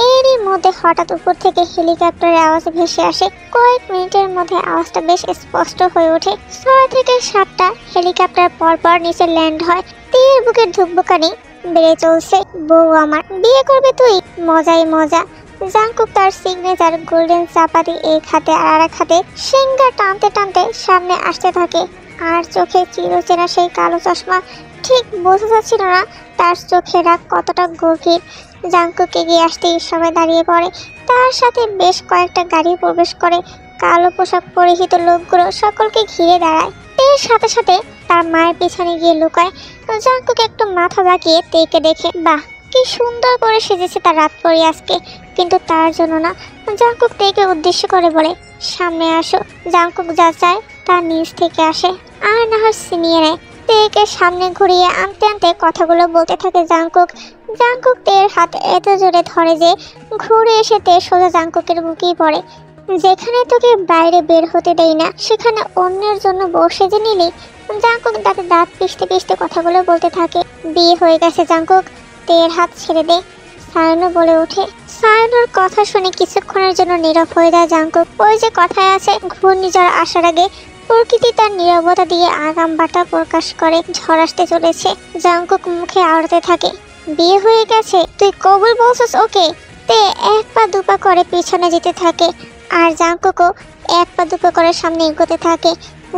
এরই মধ্যে হঠাৎ উপর থেকে হেলিকপ্টারের আওয়াজ ভেসে আসে। কয়েক মিনিটের মধ্যে আওয়াজটা বেশ স্পষ্ট হয়ে ওঠে। 6 থেকে 7টা হেলিকপ্টার পরপর নিচে ল্যান্ড হয়। তের বুকের ধুকবুকানি বেড়ে চলছে। বউ আমার, বিয়ে করবে তুই? মজাই মজা। জাংকুক তার সিগনেচার গোল্ডেন চাপাতি এক হাতে আর এক হাতে সিঙ্গা টানতে টানতে সামনে আসতে থাকে, আর চোখে চিরচেনা সেই কালো চশমা। ঠিক বোঝা যাচ্ছিল না তার চোখে রাগ কতটা গভীর। জাংকুক এগিয়ে আসতেই সবাই দাঁড়িয়ে পড়ে। তার সাথে বেশ কয়েকটা গাড়ি প্রবেশ করে। কালো পোশাক পরিহিত লোকগুলো সকলকে ঘিরে দাঁড়ায়। এর সাথে সাথে তার মায়ের পিছনে গিয়ে লুকায়। জাংকুক একটু মাথা বাঁকিয়ে তেকে দেখে, বাহ কি সুন্দর করে সেজেছে তার রাতপরি আজকে। কিন্তু তার জন্য না। জাংকুক তেকে উদ্দেশ্য করে বলে, সামনে আসো। জাংকুক যা চায় তার নিজ থেকে আসে, আর না হয় ছিনিয়ে নেয়। তেকে সামনে ঘুরিয়ে আনতে আনতে কথাগুলো বলতে থাকে জাংকুক। জাংকুক তের হাত এত জোরে ধরে যে ঘুরে এসে তে সোজা জাংকুকের বুকেই পড়ে। যেখানে তোকে বাইরে বের হতে দেই না, সেখানে অন্যের জন্য বসে যে নিলি। জাংকুক দাঁতে দাঁত পিষতে পিষতে কথাগুলো বলতে থাকে। বিয়ে হয়ে গেছে জাংকুক, তের হাত ছেড়ে দে। সায়নো বলে ওঠে। সায়নোর কথা শুনে কিছুক্ষণের জন্য নীরব হয়ে যায় জাংকুক। ওই যে কথায় আছে, ঘূর্ণিঝড় আসার আগে প্রকৃতি তার নীরবতা দিয়ে আগাম বার্তা প্রকাশ করে। ঝড় আসতে চলেছে। জাংকুক মুখে আওড়াতে থাকে, বিয়ে হয়ে গেছে, তুই কবুল বলছিস ওকে? তে এক পা দুপা করে পিছনে যেতে থাকে, আর জাংকুকও এক পা দুপা করে সামনে এগোতে থাকে।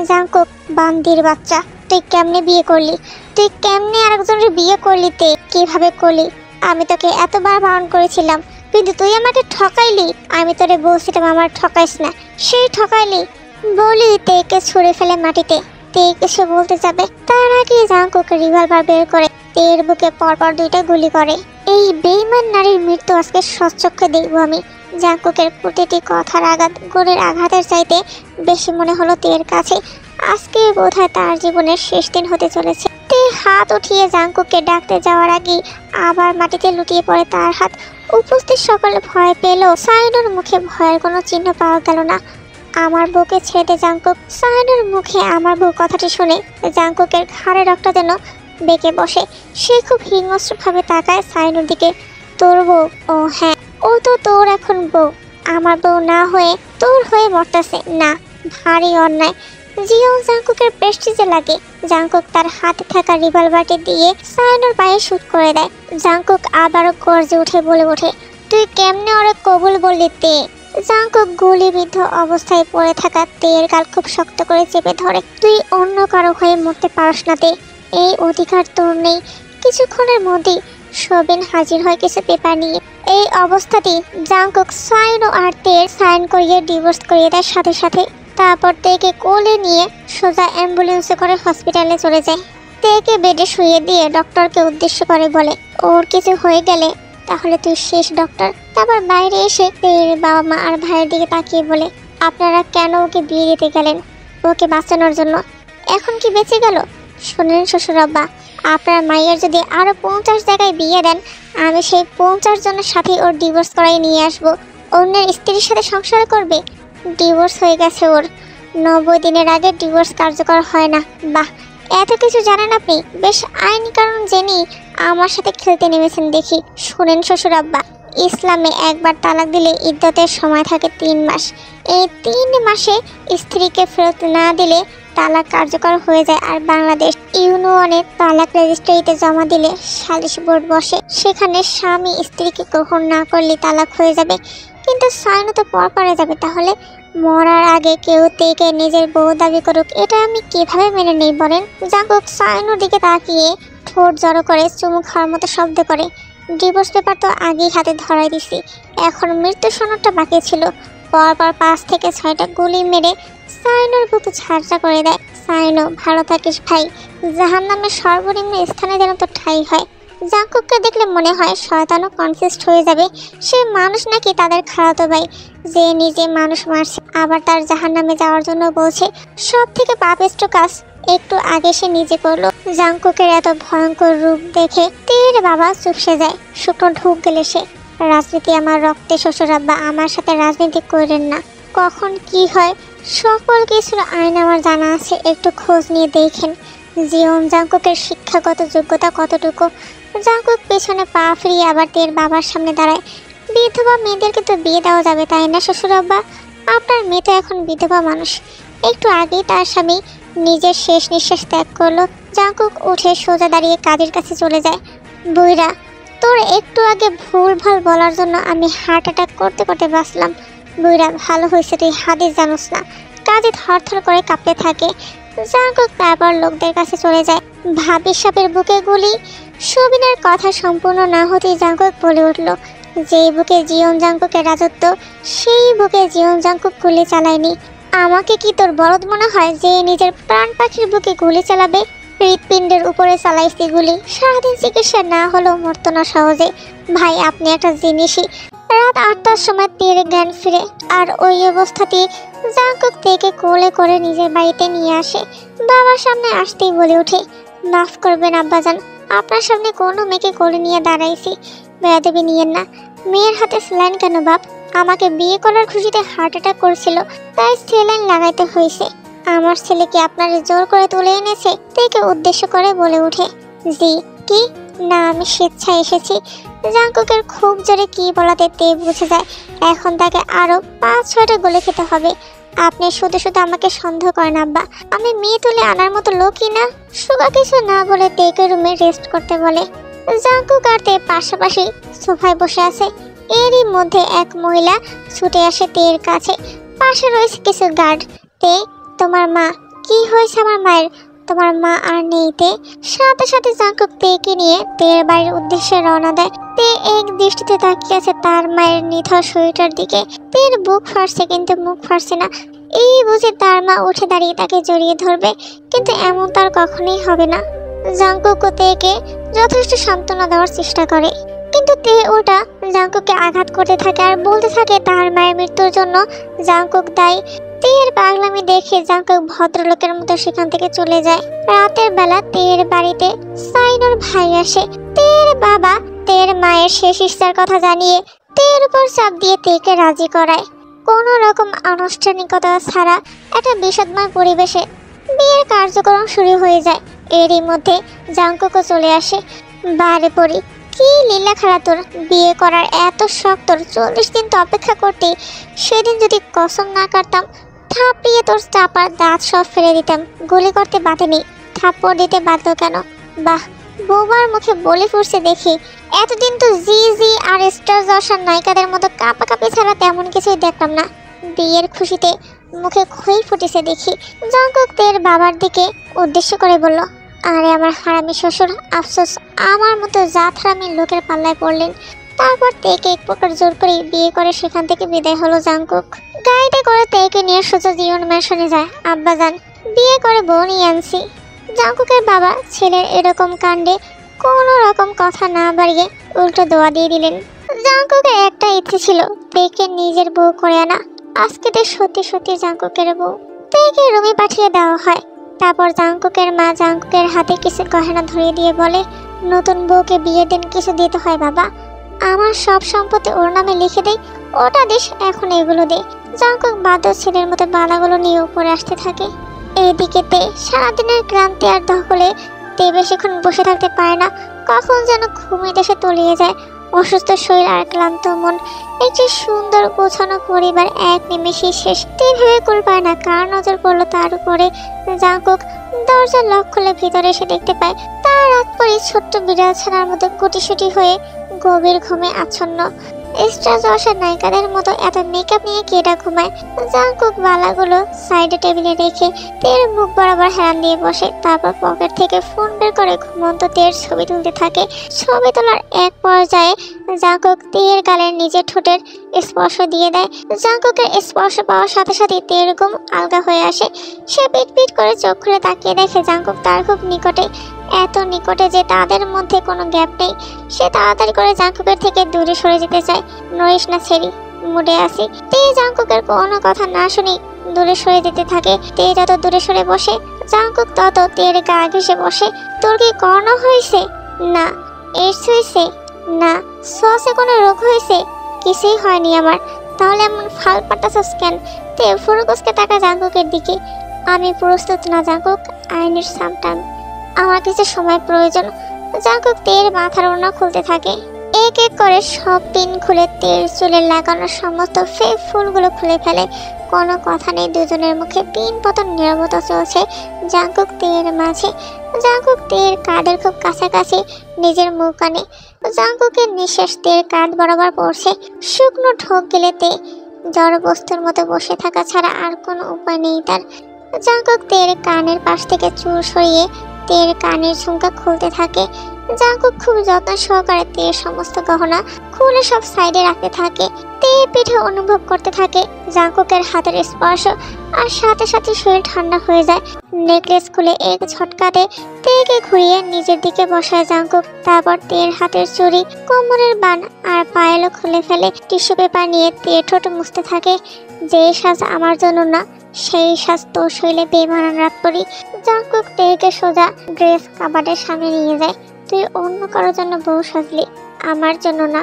জাংকুক, বান্দির বাচ্চা, তুই কেমনে বিয়ে করলি? তুই কেমনে আরেকজনের বিয়ে করলি? তে কিভাবে করলি? আমি তোকে এতবার বারণ করেছিলাম, কিন্তু তুই আমাকে ঠকাইলি। আমি তোরে বলছিলাম আমার ঠকাইস না, সেই ঠকাইলি। বলি তেকে ছুঁড়ে ফেলে মাটিতে। তে কিছু বলতে যাবে, তার আগে জাংকুক রিভলভার বের করে তের বুকে পরপর 2টা গুলি করে। এই বেঈমান নারীর মৃত্যু আজকে সচক্ষে দেখব আমি। জাংকুকের প্রতিটি কথার আঘাত গুলির আঘাতের চাইতে বেশি মনে হলো তের কাছে। আজকে বোধহয় তার জীবনের শেষ দিন হতে চলেছে। তে হাত উঠিয়ে জাংকুককে ডাকতে যাওয়ার আগে আবার মাটিতে লুটিয়ে পড়ে তার হাত। উপস্থিত সকলে ভয় পেল। সাইনোর মুখে ভয়ের কোনো চিহ্ন পাওয়া গেল না। আমার বউকে ছেড়ে দে জাংকুক। সাইনোর মুখে আমার বউ কথাটি শুনে জাংকুকের ঘাড়ে রক্ত যেন বেঁকে বসে। সে খুব হিংস্রভাবে তাকায় সাইনোর দিকে। তোর বউ? ও হ্যাঁ, ও তো তোর এখন বউ। আমার বউ না হয়ে তোর হয়ে মরতেছে না, ভারী অন্যায়। জিও জাংকুকের প্রেস্টিজে লাগে। জাংকুক তার হাতে থাকা রিভলভারটি দিয়ে সাইনোর পায়ে শুট করে দেয়। জাংকুক আবারও গর্জে উঠে বলে ওঠে, তুই কেমনে ওরে কবুল বললি? তে জাংকুক গুলিবিদ্ধ অবস্থায় পড়ে থাকা তের গাল খুব শক্ত করে চেপে ধরে। তুই অন্য কারো হয়ে মরতে পারস না তে, এই অধিকার তোর নেই। কিছুক্ষণের মধ্যেই সবিন হাজির হয় কিছু পেপার নিয়ে। এই অবস্থাতেই জাংকুক সাইনো আর তের সাইন করিয়ে ডিভোর্স করিয়ে দেয় সাথে সাথে। তারপর তেকে কোলে নিয়ে সোজা অ্যাম্বুলেন্সে করে হসপিটালে চলে যায়। তেকে বেডে শুয়ে দিয়ে ডক্টরকে উদ্দেশ্য করে বলে, ওর কিছু হয়ে গেলে তাহলে তুই শেষ ডক্টর। তারপর বাইরে এসে তের বাবা মা আর ভাইয়ের দিকে তাকিয়ে বলে, আপনারা কেন ওকে বিয়ে দিতে গেলেন? ওকে বাঁচানোর জন্য। এখন কি বেঁচে গেল? শোনেন শ্বশুর আব্বা, আপনার মায়ের যদি আরো 50 জায়গায় বিয়ে দেন, আমি সেই 50 জনের সাথে ওর ডিভোর্স করাই নিয়ে আসবো। অন্যের স্ত্রীর সাথে সংসার করবে? ডিভোর্স হয়ে গেছে ওর। 90 দিনের আগে ডিভোর্স কার্যকর হয় না। বাহ, এত কিছু জানেন আপনি। বেশ আইনি কারণ জেনে আমার সাথে খেলতে নেমেছেন দেখি। শুনেন শ্বশুর আব্বা, ইসলামে একবার তালাক দিলে ইদ্যতের সময় থাকে 3 মাস। এই 3 মাসে স্ত্রীকে ফেরত না দিলে তালাক কার্যকর হয়ে যায়। আর বাংলাদেশ ইউনিয়নে তালাক রেজিস্ট্রিতে জমা দিলে সালিশ বোর্ড বসে, সেখানে স্বামী স্ত্রীকে গ্রহণ না করলে তালাক হয়ে যাবে। কিন্তু সাইনু তো পর পরে যাবে। তাহলে মরার আগে কেউ থেকে নিজের বউ দাবি করুক, এটা আমি কিভাবে মেনে নেই বলেন? জাঙ্কুক সাইনুর দিকে তাকিয়ে ঠোঁট জড়ো করে চুমু খাওয়ার মতো শব্দ করে, ডিভোর্স পেপার তো আগেই হাতে ধরাই দিছি, এখন মৃত্যু সনদটা বাকি ছিল। পরপর 5 থেকে 6টা গুলি মেরে সাইনুর বুকে ঝাঁঝরা করে দেয়। সাইনু, ভালো থাকিস ভাই, জাহান্নামের সর্বনিম্ন স্থানে যেন তো ঠাঁই হয়। জাঙ্কুককে দেখলে মনে হয় শয়তানও কনফিউজড হয়ে যাবে। সে মানুষ নাকি তাদের খালাতো ভাই, যে নিজে মানুষ মারছে আবার তার জাহান্নামে যাওয়ার জন্য বলছে। সব থেকে পাপিষ্ট কাজ একটু আগে সে নিজে করলো। জাঙ্কুকের এত ভয়ঙ্কর রূপ দেখে তের বাবা চুপসে যায়। শুকনো ঢুক গেলে সে, রাজনীতি আমার রক্তে শ্বশুর আব্বা, আমার সাথে রাজনীতি করেন না। কখন কি হয় সকল কিছুর আইন আমার জানা আছে, একটু খোঁজ নিয়ে দেখেন। জীবন জাঙ্কুকের শিক্ষাগত যোগ্যতা কতটুকু। জাঙ্কুক পেছনে পা ফিরিয়ে আবার তের বাবার সামনে দাঁড়ায়। বিধবা মেয়েদেরকে তো বিয়ে দেওয়া যাবে তাই না শ্বশুর আব্বা? আপনার মেয়ে তো এখন বিধবা মানুষ। একটু আগেই তার স্বামী নিজের শেষ নিঃশ্বাস ত্যাগ করলো। জাঙ্কুক উঠে সোজা দাঁড়িয়ে কাজের কাছে চলে যায়। বুইরা, তোর একটু আগে ভুলভাল বলার জন্য আমি হার্ট অ্যাটাক করতে করতে বাঁচলাম। বুইরা, ভালো হয়েছে তুই হাদিস জানোস না। কাজে থরথর করে কাঁপতে থাকে। জাঙ্কুক তারপর লোকদের কাছে চলে যায়। ভাবির সাপের বুকে গুলি। সবিনের কথা সম্পূর্ণ না হতেই জাঙ্কুক বলে উঠল, যেই বুকে জীবন জাঙ্কুকের রাজত্ব সেই বুকে জীবন জাঙ্কুক গুলি চালায়নি। আমাকে কি তোর বলদ মনে হয় যে নিজের প্রাণ পাখির বুকে গুলি চালাবে? হৃৎপিণ্ডের উপরে চালাইছি গুলি, সারাদিন চিকিৎসা না হলেও মরতো না সহজে। ভাই আপনি একটা জিনিসই। রাত 8টার সময় তের জ্ঞান ফিরে, আর ওই অবস্থাতেই জাঙ্কুক তেকে কোলে করে নিজের বাড়িতে নিয়ে আসে। বাবার সামনে আসতেই বলে ওঠে, মাফ করবেন আব্বাজান, আপনার সামনে কোনো মেয়েকে কোলে নিয়ে দাঁড়াইছি, বেয়াদবি নিয়েন না। মেয়ের হাতে স্যালাইন কেন বাপ? আমাকে বিয়ে করার খুশিতে হার্ট অ্যাটাক করেছিল, তাই স্যালাইন লাগাইতে হয়েছে। আমার ছেলেকে আপনার জোর করে তুলে এনেছে? তেকে উদ্দেশ্য করে বলে ওঠে, জি। কি না, আমি স্বেচ্ছায় এসেছি। জাঙ্কুকের খুব জোরে কি বলাতে তে বুঝে যায় এখন তাকে আরো 5-6টা গোলে খেতে হবে। আপনি শুধু শুধু আমাকে সন্দেহ করেন আব্বা, আমি মেয়ে তুলে আনার মতো লোকই না। সুগা কিছু না বলে তেকে রুমে রেস্ট করতে বলে। জাঙ্কুক আর তে পাশাপাশি সোফায় বসে আছে। এরই মধ্যে এক মহিলা ছুটে আসে তের কাছে। পাশে রয়েছে কিছু গার্ড। তে, তোমার মা। কি হয়েছে আমার মায়ের? তোমার মা আর নেই তে। সাথে সাথে জাঙ্কুক তেকে নিয়ে তের বাড়ির উদ্দেশ্যে রওনা দেয়। তে এক দৃষ্টিতে তাকিয়ে আছে তার মায়ের নিথর শরীরটার দিকে। তের বুক ফাটছে কিন্তু মুখ ফাটছে না। এই বুঝে তার মা উঠে দাঁড়িয়ে তাকে জড়িয়ে ধরবে, কিন্তু এমন তার কখনোই হবে না। জাঙ্কুক তেকে যথেষ্ট সান্ত্বনা দেওয়ার চেষ্টা করে, কিন্তু তে ওটা জাঙ্কুককে আঘাত করতে থাকে আর বলতে থাকে তার মায়ের মৃত্যুর জন্য জাঙ্কুক দায়ী। তের পাগলামি দেখে জাঙ্কুক ভদ্রলোকের মতো সেখান থেকে চলে যায়। রাতের বেলা তের বাড়িতে সাইনুর ভাই আসে। তের বাবা তের মায়ের শেষ ইচ্ছার কথা জানিয়ে তের উপর চাপ দিয়ে তেকে রাজি করায়। কোনো রকম আনুষ্ঠানিকতা ছাড়া একটা বিষাদময় পরিবেশে বিয়ের কার্যক্রম শুরু হয়ে যায়। এরই মধ্যে জাঙ্কুকও চলে আসে। বারে পড়ি, কি লীলা খাড়া তোর, বিয়ে করার এত শখ তোর, 40 দিন তো অপেক্ষা করতে। সেদিন যদি কসম না কাটতাম, থাপড়িয়ে তোর চাপার দাঁত সব ফেলে দিতাম। গুলি করতে বাঁধেনি, থাপ্পড় দিতে বাধ্য কেন? বাহ, বৌমার মুখে বলে ফুটছে দেখি। এতদিন তো জি জি আর স্টার জশার নায়িকাদের মতো কাঁপাকাঁপি ছাড়া তেমন কিছুই দেখলাম না। বিয়ের খুশিতে মুখে খই ফুটেছে দেখি। জাঙ্কুক তের বাবার দিকে উদ্দেশ্য করে বলল, আরে আমার হারামি শ্বশুর, আফসোস আমার মতো জাত হারামি লোকের পাল্লায় পড়লেন। তারপর তেকে এক প্রকার জোর করে বিয়ে করে সেখান থেকে বিদায় হলো জাঙ্কুক। গাড়িতে করে তেকে নিয়ে সোজা জীবন ম্যানশনে যায়। আব্বাজান, বিয়ে করে বউ নিয়ে আনছি। জাঙ্কুকের বাবা ছেলের এরকম কাণ্ডে কোনো রকম কথা না বাড়িয়ে উল্টো দোয়া দিয়ে দিলেন। জাঙ্কুকের একটা ইচ্ছে ছিল তেকে নিজের বউ করে আনা। আজকে তো সত্যি সত্যি জাঙ্কুকের বউ। তেকে রুমে পাঠিয়ে দেওয়া হয়। তারপর জাঙ্কুকের মা জাঙ্কুকের হাতে কিছু গহনা ধরিয়ে দিয়ে বলে, নতুন বউকে বিয়ের দিন কিছু দিতে হয় বাবা। আমার সব সম্পত্তি ওর নামে লিখে দেই, ওটা দিস, এখন এগুলো দে। জাঙ্কুক বাধ্য ছেলের মতো বালাগুলো নিয়ে উপরে আসতে থাকে। এইদিকে তে সারাদিনের ক্লান্তি আর ধকলে তে বেশিক্ষণ বসে থাকতে পারে না, কখন যেন ঘুমিয়ে দেশে তলিয়ে যায়। অসুস্থ শরীর আর ক্লান্ত মন, একটি সুন্দর গোছানো পরিবার এক নিমেষেই শেষ। তে ভেবে কুল পায় না কার নজর পড়লো তার উপরে। জাঙ্কুক দরজার লক খুলে ভিতরে এসে দেখতে পায় তার রাত পরে ছোট্ট বিড়াল ছানার মতো কুটিসুটি হয়ে গভীর ঘুমে আচ্ছন্ন। এক্সট্রা জশের নায়িকাদের মতো এত মেকআপ নিয়ে কেটা ঘুমায়। জাঙ্কুক বালাগুলো সাইডে টেবিলে রেখে তের মুখ বরাবর হেলান দিয়ে বসে, তারপর পকেট থেকে ফোন বের করে ঘুমন্ত তের ছবি তুলতে থাকে। ছবি তোলার এক পর্যায়ে জাঙ্কুক তের গালের নিজের ঠোঁটের স্পর্শ দিয়ে দেয়। জাঙ্কুকের স্পর্শ পাওয়ার সাথে সাথে তের ঘুম আলগা হয়ে আসে। সে পিট পিট করে চোখ খুলে তাকিয়ে দেখে জাঙ্কুক তার খুব নিকটে, এত নিকটে যে তাদের মধ্যে কোনো গ্যাপ নেই। সে তাড়াতাড়ি করে জাঙ্কুকের থেকে দূরে সরে যেতে চায়। নড়িস না ছেড়ি, মুডে আসি। তে জাঙ্কুকের কোনো কথা না শুনি দূরে সরে যেতে থাকে। তে যত দূরে সরে বসে জাঙ্কুক তত তের গা ঘেসে বসে। তোর কি কর্ণ হয়েছে? না। এইডস হয়েছে? না। সসে কোনো রোগ হয়েছে? কিছুই হয়নি আমার। তাহলে এমন ফাল পাঠাচ্ছস কেন? তে ফুরুকুসকে তাকা জাঙ্কুকের দিকে। আমি প্রস্তুত না Jungkook, I need some time. আমার কিছু সময় প্রয়োজন। জাঙ্কুক তের মাথার ওড়না খুলতে থাকে। এক এক করে সব পিন খুলে তের চুলে লাগানো সমস্ত ফেক ফুলগুলো খুলে ফেলে। কোনো কথা নেই, দুজনের মুখে পিন পতন নীরবতা চলছে জাঙ্কুক তের মাঝে। জাঙ্কুক তের কাঁধের খুব কাছাকাছি নিজের মুখ কানে। জাঙ্কুকের নিঃশ্বাস তের কাঁধ বরাবর পড়ছে। শুকনো ঢোক গেলে তে জড় বস্তুর মতো বসে থাকা ছাড়া আর কোনো উপায় নেই তার। জাঙ্কুক তের কানের পাশ থেকে চুল সরিয়ে তের কানের ঝুমকা খুলতে থাকে। জাঙ্কুক খুব যত্ন সহকারে তের সমস্ত গহনা খুলে সব সাইডে রাখতে থাকে। তে পিঠে অনুভব করতে থাকে জাঙ্কুকের হাতের স্পর্শ, আর সাথে সাথে শরীর ঠান্ডা হয়ে যায়। নেকলেস খুলে এক ঝটকাতে তেকে ঘুরিয়ে নিজের দিকে বসায় জাঙ্কুক। তারপর তের হাতের চুড়ি, কোমরের বান আর পায়েলও খুলে ফেলে। টিস্যু পেপার নিয়ে তে ঠোঁট মুছতে থাকে। যে সাজ আমার জন্য না, সেই সাজ তোর শরীরে বেমানান রাত পরি। জাঙ্কুক তেকে সোজা ড্রেস কাবাডের সামনে নিয়ে যায়। তুই অন্য কারোর জন্য বউ সাজলি, আমার জন্য না।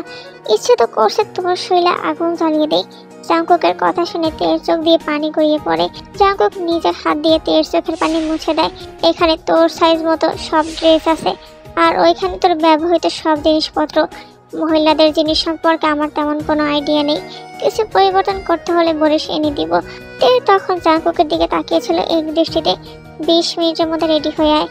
ইচ্ছে তো করছে তোর শরীরে আগুন জ্বালিয়ে দেয়। জাঙ্কুকের কথা শুনে তের চোখ দিয়ে পানি গড়িয়ে পড়ে। জাঙ্কুক নিজের হাত দিয়ে তের চোখের পানি মুছে দেয়। এখানে তোর সাইজ মতো সব ড্রেস আছে, আর ওইখানে তোর ব্যবহৃত সব জিনিসপত্র। মহিলাদের জিনিস সম্পর্কে আমার তেমন কোনো আইডিয়া নেই, কিছু পরিবর্তন করতে হলে বলিস, এনে দিব। তে তখন জাঙ্কুকের দিকে তাকিয়েছিল এক দৃষ্টিতে। 20 মিনিটের মধ্যে রেডি হয়ে আয়,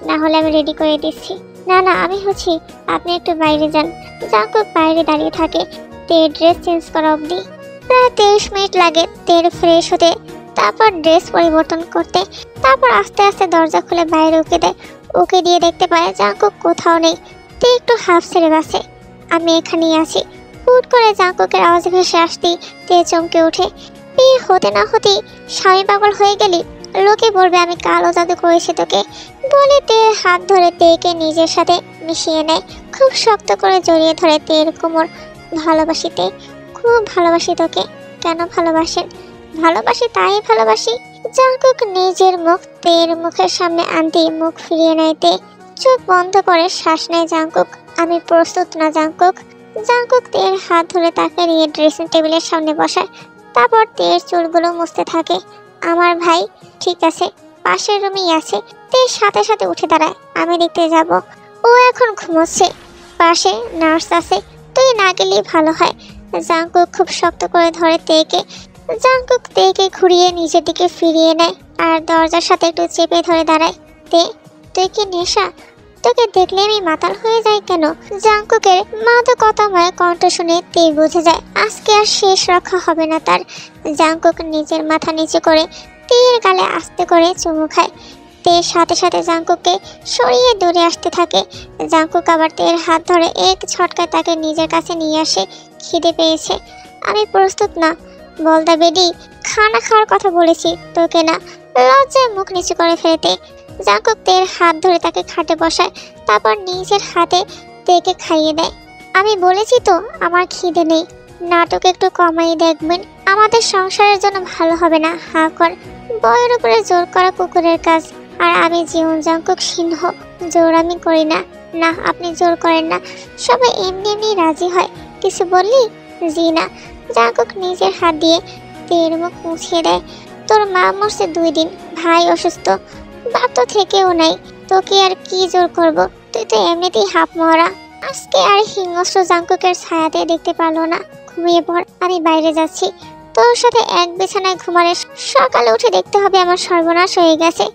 না হলে আমি রেডি করে দিচ্ছি। না না, আমি হচ্ছি, আপনি একটু বাইরে যান। জাঙ্কুক বাইরে দাঁড়িয়ে থাকে তের ড্রেস চেঞ্জ করা অবধি। প্রায় 23 মিনিট লাগে তের ফ্রেশ হতে, তারপর ড্রেস পরিবর্তন করতে। তারপর আস্তে আস্তে দরজা খুলে বাইরে উকে দেয়। উকে দিয়ে দেখতে পায় জাঙ্কুক কোথাও নেই। তে একটু হাফ ছেড়ে বাসে, আমি এখানেই আছি। হুট করে জাঙ্কুকের আওয়াজ ভেসে আসতেই তে চমকে ওঠে। বিয়ে হতে না হতেই স্বামী পাগল হয়ে গেলি, লোকে বলবে আমি কালো জাদু করেছি তোকে। বলে তের হাত ধরে তেকে নিজের সাথে মিশিয়ে নেয়। খুব শক্ত করে জড়িয়ে ধরে তের কোমর। ভালোবাসি তে, খুব ভালোবাসি তোকে। কেন ভালোবাসেন? ভালোবাসি, তাই ভালোবাসি। জাঙ্কুক নিজের মুখ তের মুখের সামনে আনতেই মুখ ফিরিয়ে নেয় তে। চোখ বন্ধ করে শ্বাস নেয় জাঙ্কুক। আমি প্রস্তুত না জাঙ্কুক। জাঙ্কুক তের হাত ধরে তাকে নিয়ে ড্রেসিং টেবিলের সামনে বসায়। তারপর তের চুলগুলো মুছতে থাকে। আমার ভাই ঠিক আছে, পাশের রুমেই আছে। তে সাথে সাথে উঠে দাঁড়ায়। আমি দেখতে যাব। ও এখন ঘুমোচ্ছে, পাশে নার্স আছে, তুই না গেলেই ভালো হয়। জাঙ্কুক খুব শক্ত করে ধরে তেকে। জাঙ্কুক তেকে ঘুরিয়ে নিজের দিকে ফিরিয়ে নেয় আর দরজার সাথে একটু চেপে ধরে দাঁড়ায়। তে, তুই কি নেশা? তোকে দেখলে আমি মাতাল হয়ে যাই কেন? জাঙ্কুকের মাদকতাময় কণ্ঠ শুনে তে বুঝে যায় আজকে আর শেষ রক্ষা হবে না তার। জাঙ্কুক নিজের মাথা নিচু করে তের গালে আস্তে করে চুমু খায়। তের সাথে সাথে জাঙ্কুককে সরিয়ে দূরে আসতে থাকে। জাঙ্কুক আবার তের হাত ধরে এক ছটকায় তাকে নিজের কাছে নিয়ে আসে। খিদে পেয়েছে। আমি প্রস্তুত না। বলদা বেডি, খানা খাওয়ার কথা বলেছি তোকে না। লজ্জায় মুখ নিচু করে ফেলতে জাঙ্কুক তের হাত ধরে তাকে খাটে বসায়। তারপর নিজের হাতে তেকে খাইয়ে দেয়। আমি বলেছি তো আমার খিদে নেই। নাটক একটু কমাই দেখবেন, আমাদের সংসারের জন্য ভালো হবে না। হা কর। বয়ের উপরে জোর করা কুকুরের কাজ। আর আমি জীবন জাঙ্কুক সিংহ, জোর আমি করি না। না, আপনি জোর করেন না। সবাই এমনি এমনি রাজি হয়। কিছু বললি? জি না। জাঙ্কুক নিজের হাত দিয়ে তের মুখ মুছিয়ে দেয়। তোর মা মরছে 2 দিন, ভাই অসুস্থ, বাপ তো থেকেও নাই, তোকে আর কি জোর করব, তুই তো এমনিতেই হাফ মরা। আজকে আর হিংস্র জাঙ্কুকের ছায়াতে দেখতে পারলো না। ঘুমিয়ে পড়, আমি বাইরে যাচ্ছি। তোর সাথে এক বিছানায় ঘুমালে সকালে উঠে দেখতে হবে আমার সর্বনাশ হয়ে গেছে।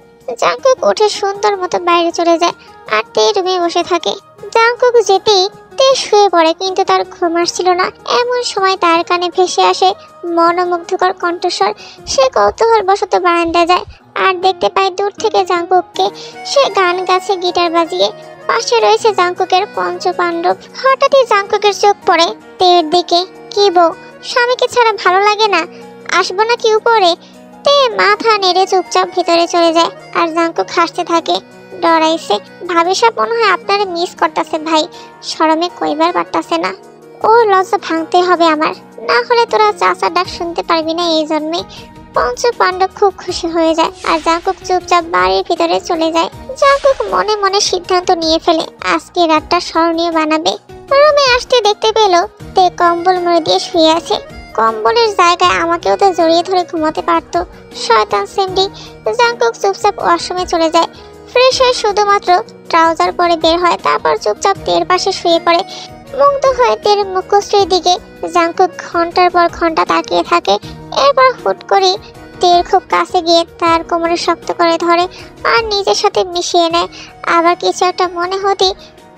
জাঙ্কুক উঠে সুন্দর মতো বাইরে চলে যায় আর তে রুমে বসে থাকে। জাঙ্কুক যেতেই তে শুয়ে পড়ে, কিন্তু তার ঘুম আসছিল না। এমন সময় তার কানে ভেসে আসে মনোমুগ্ধকর কণ্ঠস্বর। সে কৌতূহলবশত বারান্দায় যায় আর দেখতে পায় দূর থেকে জাঙ্কুককে। সে গান গাছে গিটার বাজিয়ে। পাশে রয়েছে জাঙ্কুকের পঞ্চপাণ্ডব। হঠাৎই জাঙ্কুকের চোখ পড়ে তের দিকে। কি বউ, স্বামীকে ছাড়া ভালো লাগে না? আসবো নাকি উপরে? তে মাথা নেড়ে চুপচাপ ভিতরে চলে যায় আর জাঙ্কুক হাসতে থাকে। ডরাইছে, ভাবি সাহেব মনে হয় আপনারা মিস করতেছে ভাই, শরমে কইবার পারতাছে না। ও লজ্জা ভাঙতে হবে আমার, না হলে তোরা চাচার ডাক শুনতে পারবি না এই জন্মে। পঞ্চপাণ্ডব খুব খুশি হয়ে যায় আর জাঙ্কুক চুপচাপ বাড়ির ভিতরে চলে যায়। জাঙ্কুক মনে মনে সিদ্ধান্ত নিয়ে ফেলে আজকে রাতটা স্মরণীয় বানাবে। রুমে আসতে দেখতে পেল তে কম্বল মুড়ে দিয়ে শুয়ে আছে। কম্বলের জায়গায় আমাকেও তো জড়িয়ে ধরে ঘুমাতে পারতো, শয়তান সেমডি। জাঙ্কুক চুপচাপ ওয়াশরুমে চলে যায়। ফ্রেশ হয়ে শুধুমাত্র ট্রাউজার পরে বের হয়, তারপর চুপচাপ তের পাশে শুয়ে পড়ে। মুগ্ধ হয়ে তের মুখশ্রীর দিকে জাঙ্কুক ঘন্টার পর ঘন্টা তাকিয়ে থাকে। এরপর হুট করে তের খুব কাছে গিয়ে তার কোমরে শক্ত করে ধরে আর নিজের সাথে মিশিয়ে নেয়। আবার কিছু একটা মনে হতে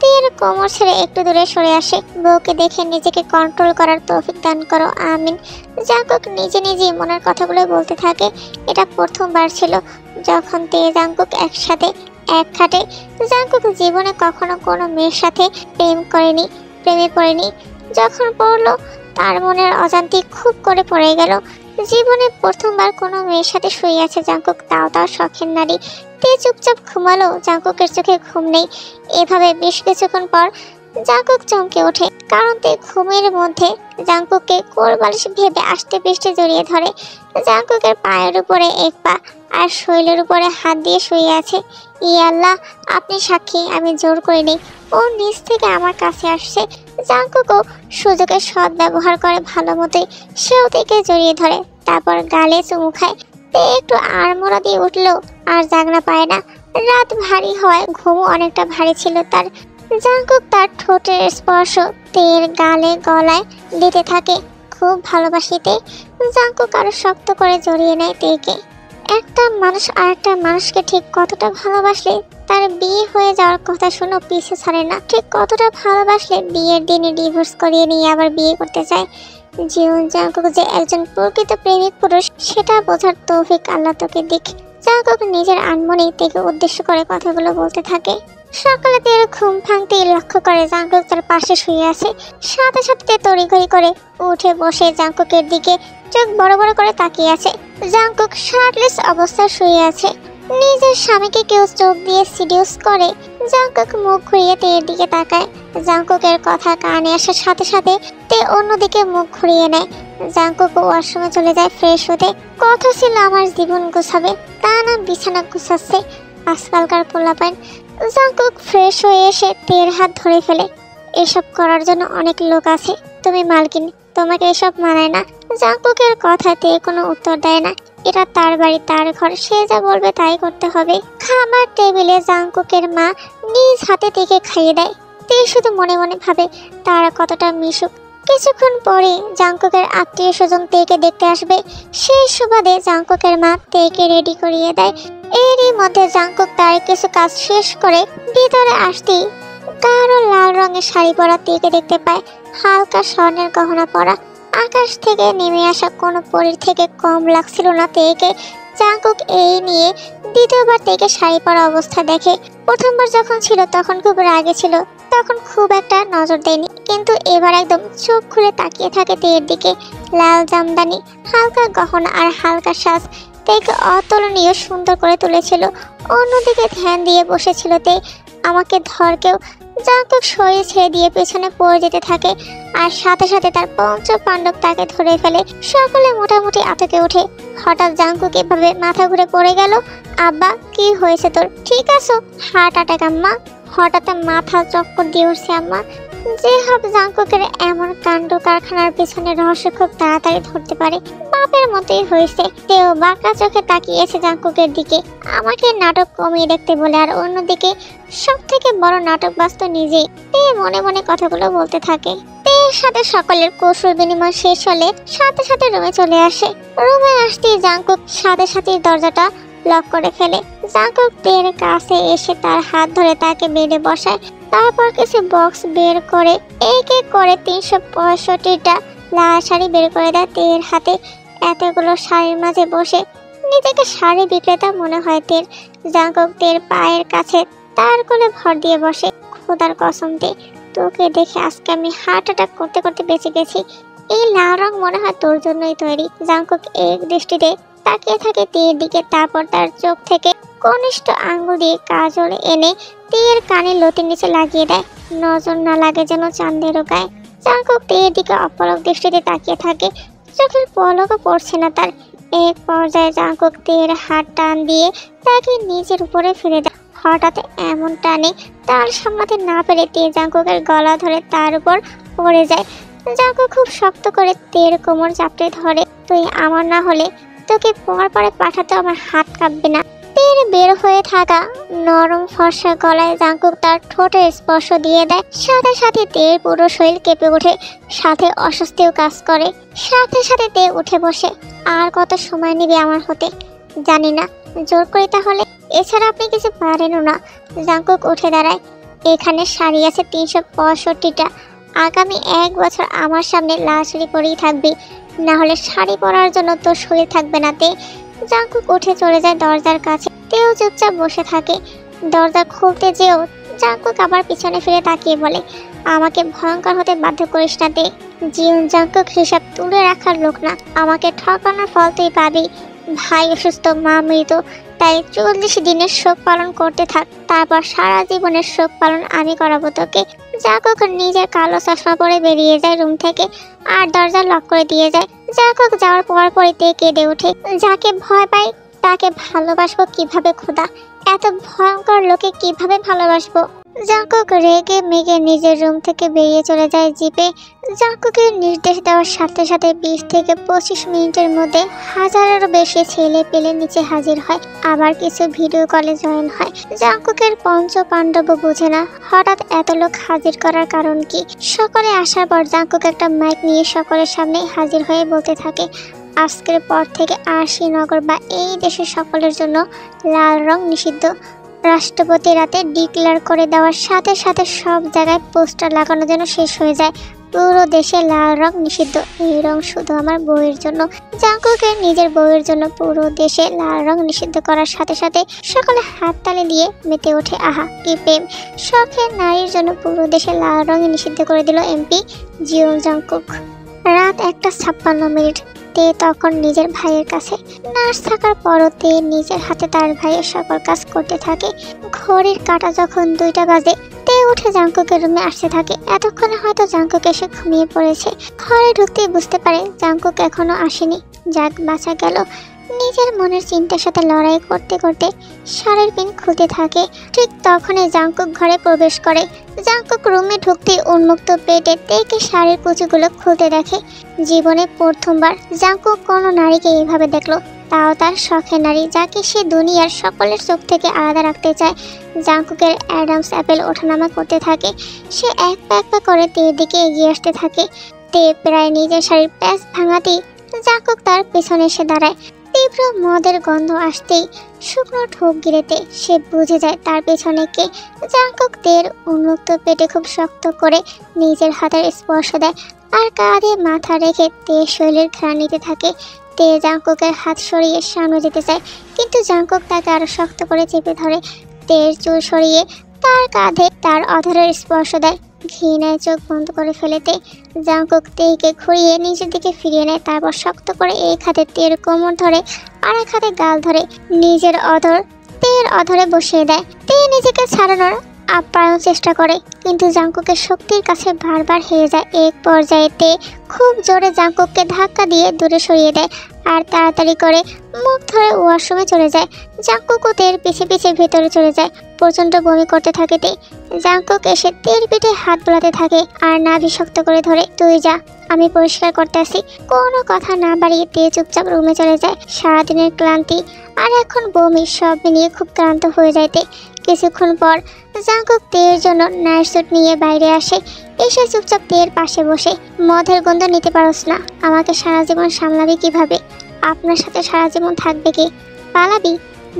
তের কোমর ছেড়ে একটু দূরে সরে আসে। বউকে দেখে নিজেকে কন্ট্রোল করার তৌফিক দান করো, আমিন। জাঙ্কুক নিজে নিজেই মনের কথাগুলো বলতে থাকে। এটা প্রথমবার ছিল যখন তে জাঙ্কুক একসাথে এক খাটে। জাঙ্কুক জীবনে কখনো কোনো মেয়ের সাথে প্রেমে পড়েনি। যখন পড়লো তার মনের অজান্তে খুব করে পড়ে গেল। জীবনে প্রথমবার কোনো মেয়ের সাথে শুয়ে আছে জাঙ্কুক, তাও শখের নারী। তে চুপচাপ ঘুমালো, জাঙ্কুকের চোখে ঘুম নেই। এভাবে বেশ কিছুক্ষণ পর জাঙ্কুক চমকে ওঠে, কারণ তে ঘুমের মধ্যে জাঙ্কুককে কোলবালিশ ভেবে আষ্টে পৃষ্ঠে জড়িয়ে ধরে। জাঙ্কুকের পায়ের উপরে এক পা আর শরীরের উপরে হাত দিয়ে শুয়ে আছে। ইয়া আল্লাহ, আপনি সাক্ষী, আমি জোর করে নেই, ও নিচ থেকে আমার কাছে আসছে। জাঙ্কুকও সুযোগের সৎ ব্যবহার করে ভালো মতোই। সেও থেকে জড়িয়ে ধরে, তারপর গালে চুমু খায়। তে একটু আড়মোড়া দিয়ে উঠলো আর জাগনা পায় না। রাত ভারী হওয়ায় ঘুমও অনেকটা ভারী ছিল তার। জাঙ্কুক তার ঠোঁটের স্পর্শ তের গালে গলায় দিতে থাকে। খুব ভালোবাসিতে জাঙ্কুক আরো শক্ত করে জড়িয়ে নেয় তেকে। একটা মানুষ আর একটা মানুষকে ঠিক কতটা ভালোবাসলে তার বিয়ে হয়ে যাওয়ার কথা শুনো পিছু ছাড়ে না। ঠিক কতটা ভালোবাসলে বিয়ের দিনে ডিভোর্স করিয়ে নিয়ে আবার বিয়ে করতে চায়। জীবন জাঙ্কুক যে একজন প্রকৃত প্রেমিক পুরুষ সেটা বোঝার তৌফিক আল্লাহ তোকে দিক। জাঙ্কুক নিজের আনমনেই তেকে উদ্দেশ্য করে কথাগুলো বলতে থাকে। সকালে তের ঘুম ভাঙতেই লক্ষ্য করে জাঙ্কুক তার পাশে শুয়ে আছে। সাথে সাথে তড়িঘড়ি করে উঠে বসে জাঙ্কুকের দিকে চোখ বড় বড় করে তাকিয়ে আছে। জাঙ্কুক শার্টলেস অবস্থায় শুয়ে আছে। নিজের স্বামীকে কেউ চোখ দিয়ে সিডিউস করে। জাঙ্কুক মুখ ঘুরিয়ে তের দিকে তাকায়। জাঙ্কুকের কথা কানে আসার সাথে সাথে তে অন্যদিকে মুখ ঘুরিয়ে নেয়। জাঙ্কুক ওয়াশরুমে চলে যায় ফ্রেশ হতে। কথা ছিল আমার জীবন গুছাবে, তা না বিছানা গুছাচ্ছে আজকালকার পোলাপাইন। জাঙ্কুক ফ্রেশ হয়ে এসে তের হাত ধরে ফেলে। এসব করার জন্য অনেক লোক আছে, তুমি মালকিন, তোমাকে এসব মানায় না। জাঙ্কুকের কথাতে কোনো উত্তর দেয় না। এটা তার বাড়ি, তার ঘর, সে যা বলবে তাই করতে হবে। খাবার টেবিলে জাঙ্কুকের মা নিজ হাতে তেকে খাইয়ে দেয়। তে শুধু মনে মনে ভাবে তারা কতটা মিশুক। কিছুক্ষণ পরে জাঙ্কুকের আত্মীয় স্বজন তেকে দেখতে আসবে। সেই সুবাদে জাঙ্কুকের মা তেকে রেডি করিয়ে দেয়। এরই মধ্যে জাঙ্কুক তার কিছু কাজ শেষ করে ভিতরে আসতেই গাঢ় লাল রঙের শাড়ি পরা তেকে দেখতে পায়। হালকা স্বর্ণের গহনা পরা। আকাশ থেকে নেমে আসা কোনো পরীর থেকে কম লাগছিল না তেকে। জাঙ্কুক এই নিয়ে দ্বিতীয়বার তেকে শাড়ি পরা অবস্থা দেখে। প্রথমবার যখন ছিল তখন খুব রাগে ছিল, তখন খুব একটা নজর দেয়নি, কিন্তু এবার একদম চোখ খুলে তাকিয়ে থাকে তের দিকে। লাল জামদানি, হালকা গহনা আর হালকা সাজ তেকে অতুলনীয় সুন্দর করে তুলেছিল। অন্যদিকে ধ্যান দিয়ে বসেছিল তে। আমাকে ধর কেউ। জাঙ্কুক শরীর ছেড়ে দিয়ে পেছনে পড়ে যেতে থাকে আর সাথে সাথে তার পঞ্চ পাণ্ডব তাকে ধরে ফেলে। সকলে মোটামুটি আতকে ওঠে। হঠাৎ জাঙ্কুক এভাবে মাথা ঘুরে পড়ে গেল। আব্বা, কি হয়েছে তোর? ঠিক আছো? হার্ট অ্যাটাক আম্মা। হঠাৎ মাথা চক্কর দিয়ে উঠছে আম্মা। যে হোক, জাঙ্কুকের এমন কাণ্ড কারখানার পেছনে রহস্য খুব তাড়াতাড়ি ধরতে পারে। বাপের মতোই হয়েছে। তেও বাঁকা চোখে তাকিয়েছে জাঙ্কুকের দিকে, আমাকে নাটক কমিয়ে দেখতে বলে। আর অন্যদিকে সব থেকে বড় নাটক বাস্ত নিজেই। তে মনে মনে কথাগুলো বলতে থাকে। তের সাথে সকলের কৌশল বিনিময় শেষ হলে সাথে সাথে রুমে চলে আসে। রুমে আসতেই জাঙ্কুক সাথে সাথে দরজাটা লক করে ফেলে। জাঙ্কুক তের কাছে এসে তার হাত ধরে তাকে বেডে বসায়। তারপর কিছু বক্স বের করে এক এক করে 365টা লাল শাড়ি বের করে দেয় তের হাতে। এতগুলো শাড়ির মাঝে বসে নিজেকে শাড়ি বিক্রেতা মনে হয় তের। জাঙ্কুক তের পায়ের কাছে তার কোলে ভর দিয়ে বসে। খোদার কসম দে, তোকে দেখে আজকে আমি হার্ট অ্যাটাক করতে করতে বেঁচে গেছি। এই লাল রং মনে হয় তোর জন্যই তৈরি। জাঙ্কুক এক দৃষ্টিতে তাকিয়ে থাকে তের দিকে। তারপর তার চোখ থেকে কনিষ্ঠ আঙ্গুল দিয়ে কাজল এনে তের কানে লতির নিচে লাগিয়ে দেয়। নজর না লাগে যেন চাঁদেরও গায়ে। জাঙ্কুক তের দিকে অপলক দৃষ্টিতে তাকিয়ে থাকে। চোখের পলকও পড়ছে না তার। এক পর্যায়ে জাঙ্কুক তের হাত টান দিয়ে তাকে নিজের উপরে ফিরে দেয়। হঠাৎ এমন টানে তার সামলাতে না পেরে তে জাঙ্কুকের গলা ধরে তার উপর পড়ে যায়। জাঙ্কুক খুব শক্ত করে তের কোমর চাপড়ে ধরে। তুই আমার না হলে তোকে পরে পাঠাতে আমার হাত কাঁপবে না। তের বের হয়ে থাকা নরম ফর্সা গলায় জাঙ্কুক তার ঠোঁটে স্পর্শ দিয়ে দেয়। সাথে সাথে তের পুরো শরীর কেঁপে ওঠে, সাথে অস্বস্তিও কাজ করে। সাথে সাথে তে উঠে বসে। আর কত সময় নেবে আমার হতে জানি না, জোর করি তাহলে। এছাড়া আপনি কিছু পারেনও না। জাঙ্কুক উঠে দাঁড়ায়। এখানে শাড়ি আছে 365টা। আগামী 1 বছর আমার সামনে লাল শাড়ি পরেই থাকবি, না হলে শাড়ি পরার জন্য তোর শরীর থাকবে না তে। জাঙ্কুক উঠে চলে যায় দরজার কাছে। তেও চুপচাপ বসে থাকে। দরজা খুলতে যেও জাঙ্কুক আবার পিছনে ফিরে তাকিয়ে বলে, আমাকে ভয়ঙ্কর হতে বাধ্য করিস না তে। জীবন জাঙ্কুক হিসাব তুলে রাখার লোক না। আমাকে ঠকানোর ফল তুই পাবি। ভাই অসুস্থ, মা মৃত, তাই 40 দিনের শোক পালন করতে থাক। তারপর সারা জীবনের শোক পালন আমি করাবো তোকে। জাঙ্কুক নিজের কালো চশমা পরে বেরিয়ে যায় রুম থেকে আর দরজা লক করে দিয়ে যায়। জাঙ্কুক যাওয়ার পরই তে কেঁদে ওঠে। যাকে ভয় পাই তাকে ভালোবাসবো কিভাবে খোদা? এত ভয়ঙ্কর লোকে কিভাবে ভালোবাসবো? জাঙ্কুক রেগে মেগে নিজের রুম থেকে বেরিয়ে চলে যায় জিপে। জাঙ্কুকের নির্দেশ দেওয়ার সাথে সাথে 20 থেকে 25 মিনিটের মধ্যে হাজারেরও বেশি ছেলে পেলে নিচে হাজির হয়। আবার কিছু ভিডিও কলে জয়েন হয়। জাঙ্কুকের পঞ্চ পাণ্ডব বুঝে না হঠাৎ এত লোক হাজির করার কারণ কি। সকলে আসার পর জাঙ্কুক একটা মাইক নিয়ে সকলের সামনে হাজির হয়ে বলতে থাকে, আজকের পর থেকে আরশিনগর বা এই দেশের সকলের জন্য লাল রং নিষিদ্ধ। রাষ্ট্রপতি রাতে ডিক্লেয়ার করে দেওয়ার সাথে সাথে সব জায়গায় পোস্টার লাগানো যেন শেষ হয়ে যায়, পুরো দেশে লাল রং নিষিদ্ধ। এই রং শুধু আমার বউয়ের জন্য। জাঙ্কুকের নিজের বউয়ের জন্য পুরো দেশে লাল রং নিষিদ্ধ করার সাথে সাথে সকলে হাততালি দিয়ে মেতে ওঠে। আহা কি প্রেম! শখের নারীর জন্য পুরো দেশে লাল রং নিষিদ্ধ করে দিল এমপি জিওন জাঙ্কুক। রাত 1:56 তে তখন নিজের ভাইয়ের কাছে। নার্স থাকার পরও তে নিজের হাতে তার ভাইয়ের সকল কাজ করতে থাকে। ঘড়ির কাঁটা যখন 2টা বাজে তে উঠে জাঙ্কুকের রুমে আসতে থাকে। এতক্ষণে হয়তো জাঙ্কুক এসে ঘুমিয়ে পড়েছে। ঘরে ঢুকতেই বুঝতে পারে জাঙ্কুক এখনো আসেনি। যাক, বাঁচা গেল। নিজের মনের চিন্তার সাথে লড়াই করতে করতে শাড়ির পিন খুলতে থাকে। ঠিক তখনই জাঙ্কুক ঘরে প্রবেশ করে। জাঙ্কুক রুমে ঢুকতেই উন্মুক্ত পেটে তেকে শাড়ির কুচিগুলো খুলতে দেখে। জীবনে প্রথমবার জাঙ্কুক কোনো নারীকে এইভাবে দেখলো, তাও তার শখের নারী, যাকে সে দুনিয়ার সকলের চোখ থেকে আলাদা রাখতে চায়। জাঙ্কুকের অ্যাডামস অ্যাপেল ওঠানামা করতে থাকে। সে এক পা করে তের দিকে এগিয়ে আসতে থাকে। তে প্রায় নিজের শাড়ির প্যাচ ভাঙাতেই জাঙ্কুক তার পেছনে এসে দাঁড়ায়। তীব্র মদের গন্ধ আসতেই শুকনো ঠোক গিরেতে সে বুঝে যায় তার পেছনে কে। জাঙ্কুক তের উন্মুক্ত পেটে খুব শক্ত করে নিজের হাতের স্পর্শ দেয় আর কাঁধে মাথা রেখে তে শরীরের ঘ্রাণ নিতে থাকে। তে জাঙ্কুকের হাত সরিয়ে সামনে যেতে চায়, কিন্তু জাঙ্কুক তাকে আরো শক্ত করে চেপে ধরে। তের চুল সরিয়ে তার কাঁধে তার অধরের স্পর্শ দেয়। ঘৃণায় চোখ বন্ধ করে ফেলেতে জাঙ্কুক তেকে ঘুরিয়ে নিজের দিকে ফিরিয়ে নেয়। তারপর শক্ত করে এক হাতে তের কোমর ধরে আর এক হাতে গাল ধরে নিজের অধর তের অধরে বসিয়ে দেয়। তে নিজেকে ছাড়ানোর আপ্যায়ন চেষ্টা করে, কিন্তু জাঙ্কুকের শক্তির কাছে বারবার হেরে যায়। এক পর্যায়েতে খুব জোরে জাঙ্কুককে ধাক্কা দিয়ে দূরে সরিয়ে দেয় আর তাড়াতাড়ি করে মুখ ধরে ওয়াশরুমে চলে যায়। জাঙ্কুকও তের পিছে পিছে ভেতরে চলে যায়। প্রচণ্ড বমি করতে থাকে তে। জাঙ্কুক এসে তের পিঠে হাত বোলাতে থাকে আর নাভি শক্ত করে ধরে, তুই যা, আমি পরিষ্কার করতে আসি। কোনো কথা না বাড়িয়ে তে চুপচাপ রুমে চলে যায়। সারাদিনের ক্লান্তি আর এখন বমি সব মিলিয়ে খুব ক্লান্ত হয়ে যাইতে কিছুক্ষণ পর জাঙ্কুক তের জন্য নাইট স্যুট নিয়ে বাইরে আসে। এসে চুপচাপ তের পাশে বসে, মদের গন্ধ নিতে পারোস না, আমাকে সারা জীবন সামলাবি কিভাবে? আপনার সাথে সারা জীবন থাকবে কি? পালাবি?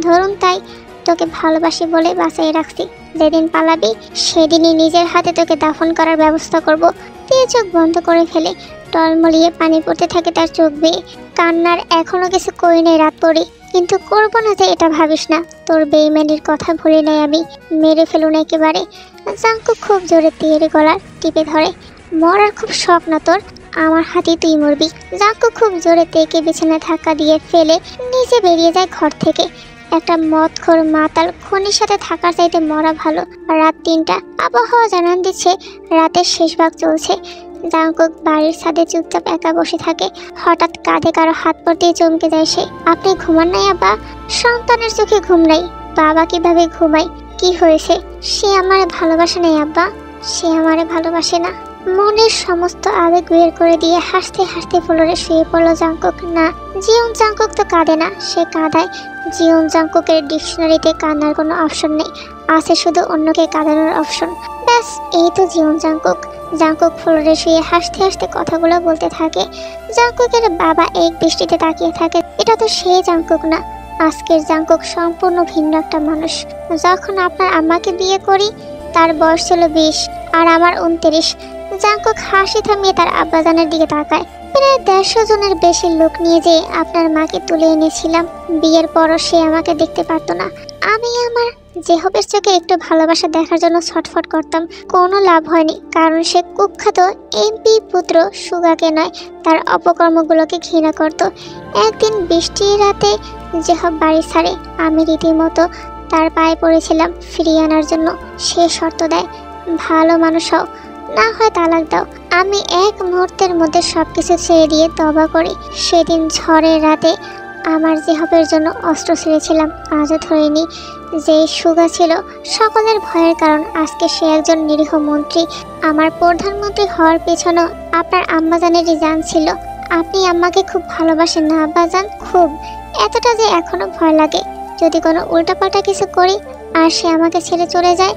ধরুন তাই, তোকে ভালোবাসি বলে বাঁচিয়ে রাখছি। যেদিন পালাবি সেদিনই নিজের হাতে তোকে দাফন করার ব্যবস্থা করব। তে চোখ বন্ধ করে ফেলে। টলমলিয়ে পানি পড়তে থাকে তার চোখ বেয়ে। কান্নার এখনো কিছু কই নেই রাত পড়ি, কিন্তু করবো না যে এটা ভাবিস না। তোর বেইমানির কথা ভুলে নাই আমি, মেরে ফেলুন একেবারে। জাঙ্কুক খুব জোরে তের গলা টিপে ধরে, মরার খুব শখ না তোর? আমার হাতে তুই মরবি। জাঙ্কুক খুব জোরে তেকে বিছানায় ধাক্কা দিয়ে ফেলে নিচে বেরিয়ে যায় ঘর থেকে। একটা মদখোর মাতাল খনির সাথে থাকার চাইতে মরা ভালো। রাত ৩টা, আবহাওয়া জানান দিচ্ছে রাতের শেষ ভাগ চলছে। জাঙ্কুক বাড়ির ছাদে চুপচাপ একা বসে থাকে। হঠাৎ কাঁধে কারো হাত পড়তেই চমকে যায় সে। আপনি ঘুমান নাই আব্বা? সন্তানের চোখে ঘুম নাই, বাবা কিভাবে ঘুমায়? কি হয়েছে? সে আমারে ভালোবাসে নাই আব্বা, সে আমারে ভালোবাসে না। মনের সমস্ত আবেগ বের করে দিয়ে হাসতে হাসতে ফ্লোরে শুয়ে পড়ল জাঙ্কুক। না, জিয়ন জাঙ্কুক তো কাঁদে না, সে কাঁদায়। জিয়ন জাঙ্কুকের ডিকশনারিতে কান্নার কোনো অপশন নেই, আছে শুধু অন্যকে কাঁদানোর অপশন। ব্যাস, এই তো জিয়ন জাঙ্কুক। জাঙ্কুক ফ্লোরে শুয়ে হাসতে হাসতে কথাগুলো বলতে থাকে। জাঙ্কুকের বাবা এক দৃষ্টিতে তাকিয়ে থাকে। এটা তো সেই জাঙ্কুক না, আজকের জাঙ্কুক সম্পূর্ণ ভিন্ন একটা মানুষ। যখন আপনার আম্মাকে বিয়ে করি তার বয়স ছিল 20 আর আমার 29। জাঙ্কুক হাসি থামিয়ে তার আব্বাজানের দিকে তাকায়। প্রায় 150 জনের বেশি লোক নিয়ে যে আপনার মাকে তুলে এনেছিলাম, বিয়ের পরও সে আমাকে দেখতে পারতো না। আমি আমার জেহবের চোখে একটু ভালোবাসা দেখার জন্য ছটফট করতাম, কোনো লাভ হয়নি, কারণ সে কুখ্যাত এমপি পুত্র সুগাকে নয়, তার অপকর্মগুলোকে ঘৃণা করত। একদিন বৃষ্টির রাতে জেহব বাড়ি ছাড়ে, আমি রীতিমতো তার পায়ে পড়েছিলাম ফিরিয়ে আনার জন্য। সে শর্ত দেয়, ভালো মানুষ হও, না হয় তালাক দাও। আমি এক মুহূর্তের মধ্যে সবকিছু ছেড়ে দিয়ে তওবা করি। সেদিন ঝড়ের রাতে আমার জেহবের জন্য অস্ত্র ছেড়েছিলাম, আজও ধরিনি। যে সুগা ছিল সকলের ভয়ের কারণ, আজকে সে একজন নিরীহ মন্ত্রী। আমার প্রধানমন্ত্রী হওয়ার পেছনেও আপনার আম্মাজানেরই জান ছিল। আপনি আম্মাকে খুব ভালোবাসেন না আব্বাজান? খুব, এতটা যে এখনো ভয় লাগে যদি কোনো উল্টাপাল্টা কিছু করি আর সে আমাকে ছেড়ে চলে যায়।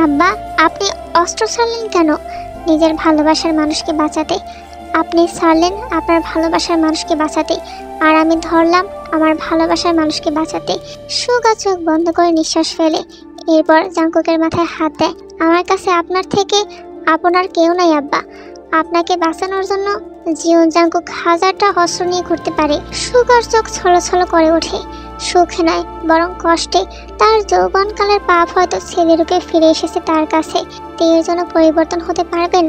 আব্বা, আপনি অস্ত্র ছাড়লেন কেন? নিজের ভালোবাসার মানুষকে বাঁচাতে। আপনি ছাড়লেন আপনার ভালোবাসার মানুষকে বাঁচাতে, আর আমি ধরলাম আমার ভালোবাসার মানুষকে বাঁচাতে। সুগা চোখ বন্ধ করে নিঃশ্বাস ফেলে। এরপর জাঙ্কুকের মাথায় হাত দেয়। আমার কাছে আপনার থেকে আপনার কেউ নাই আব্বা। আপনাকে বাঁচানোর জন্য জিয়ন জাঙ্কুক 1000টা অস্ত্র নিয়ে ঘুরতে পারে। সুগার চোখ ছলছল করে ওঠে, সুখে নয় বরং কষ্টে। তার যৌবনকালের পাপ হয়তো ছেলেরূপে ফিরে এসেছে তার কাছে। তের জন্য পরিবর্তন হতে পারবেন?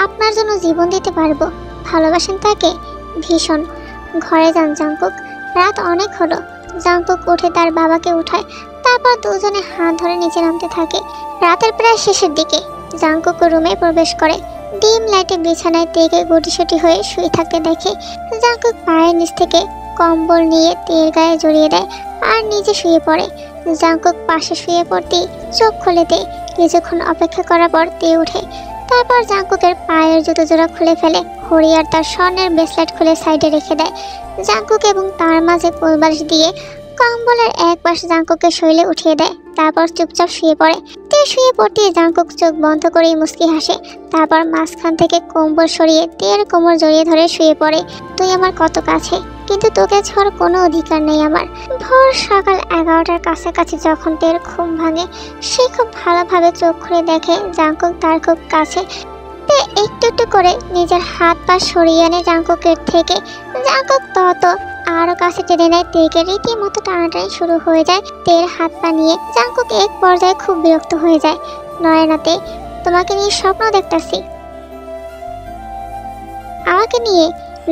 আপনার জন্য জীবন দিতে পারবো। ভালোবাসেন তাকে? ভীষণ। ঘরে যান জাঙ্কুক, রাত অনেক হলো। জাঙ্কুক উঠে তার বাবাকে উঠায়, তারপর দুজনে হাত ধরে নিচে নামতে থাকে। রাতের প্রায় শেষের দিকে জাঙ্কুক রুমে প্রবেশ করে। ডিম লাইটে বিছানায় তেকে গুটিসুটি হয়ে শুয়ে থাকতে দেখে। জাঙ্কুক পায়ের নিচ থেকে কম্বল নিয়ে তের গায়ে জড়িয়ে দেয় আর নিজে শুয়ে পড়ে। জাঙ্কুক পাশে শুয়ে পড়তেই চোখ খুলে দেয়। কিছুক্ষণ অপেক্ষা করার পর তে উঠে। তারপর জাঙ্কুকের পায়ের জুতো জোড়া খুলে ফেলে। হরিয়ার তার স্বর্ণের ব্রেসলেট খুলে সাইডে রেখে দেয়। জাঙ্কুক এবং তার মাঝে কোলবালিশ দিয়ে কম্বলের এক পাশ জাঙ্কুকের শরীরে উঠিয়ে দেয়। তারপর চুপচাপ শুয়ে পড়ে। তে শুয়ে পড়তে জাঙ্কুক চোখ বন্ধ করেই মুচকি হাসে। তারপর মাঝখান থেকে কম্বল সরিয়ে তের কোমর জড়িয়ে ধরে শুয়ে পড়ে। তুই আমার কত কাছে, কিন্তু তোকে ছোঁয়ার কোনো অধিকার নেই আমার। ভোর সকাল 11টার কাছাকাছি যখন তের ঘুম ভাঙে, সে খুব ভালোভাবে চোখ খুলে দেখে জাঙ্কুক তার খুব কাছে। তে একটু একটু করে নিজের হাত পা সরিয়ে আনে জাঙ্কুকের থেকে। জাঙ্কুক তত আরো কাছে টেনে নেয় তেকে। রীতিমতো টানাটানি শুরু হয়ে যায় তের হাত পা নিয়ে। জাঙ্কুক এক পর্যায়ে খুব বিরক্ত হয়ে যায়। নয়নাতে, তোমাকে নিয়ে স্বপ্ন দেখতেছি। আমাকে নিয়ে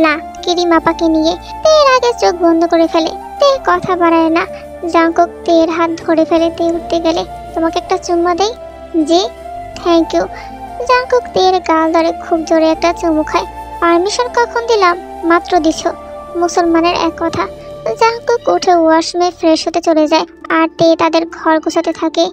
না, কিরিম আপাকে নিয়ে। তের আগে চোখ বন্ধ করে ফেলে। তে কথা বাড়ায় না। জাঙ্কুক তের হাত ধরে ফেলে। তে উঠতে গেলে, তোমাকে একটা চুম্মা দেই। জি, থ্যাংক ইউ। জাঙ্কুক তের গাল ধরে খুব জোরে একটা চুমু খায়। পারমিশন কখন দিলাম? মাত্র দিছো। মুসলমানের এক কথা। জাঙ্কুক উঠে ওয়াশরুমে ফ্রেশ হতে চলে যায় আর তে তাদের ঘর গোছাতে থাকে।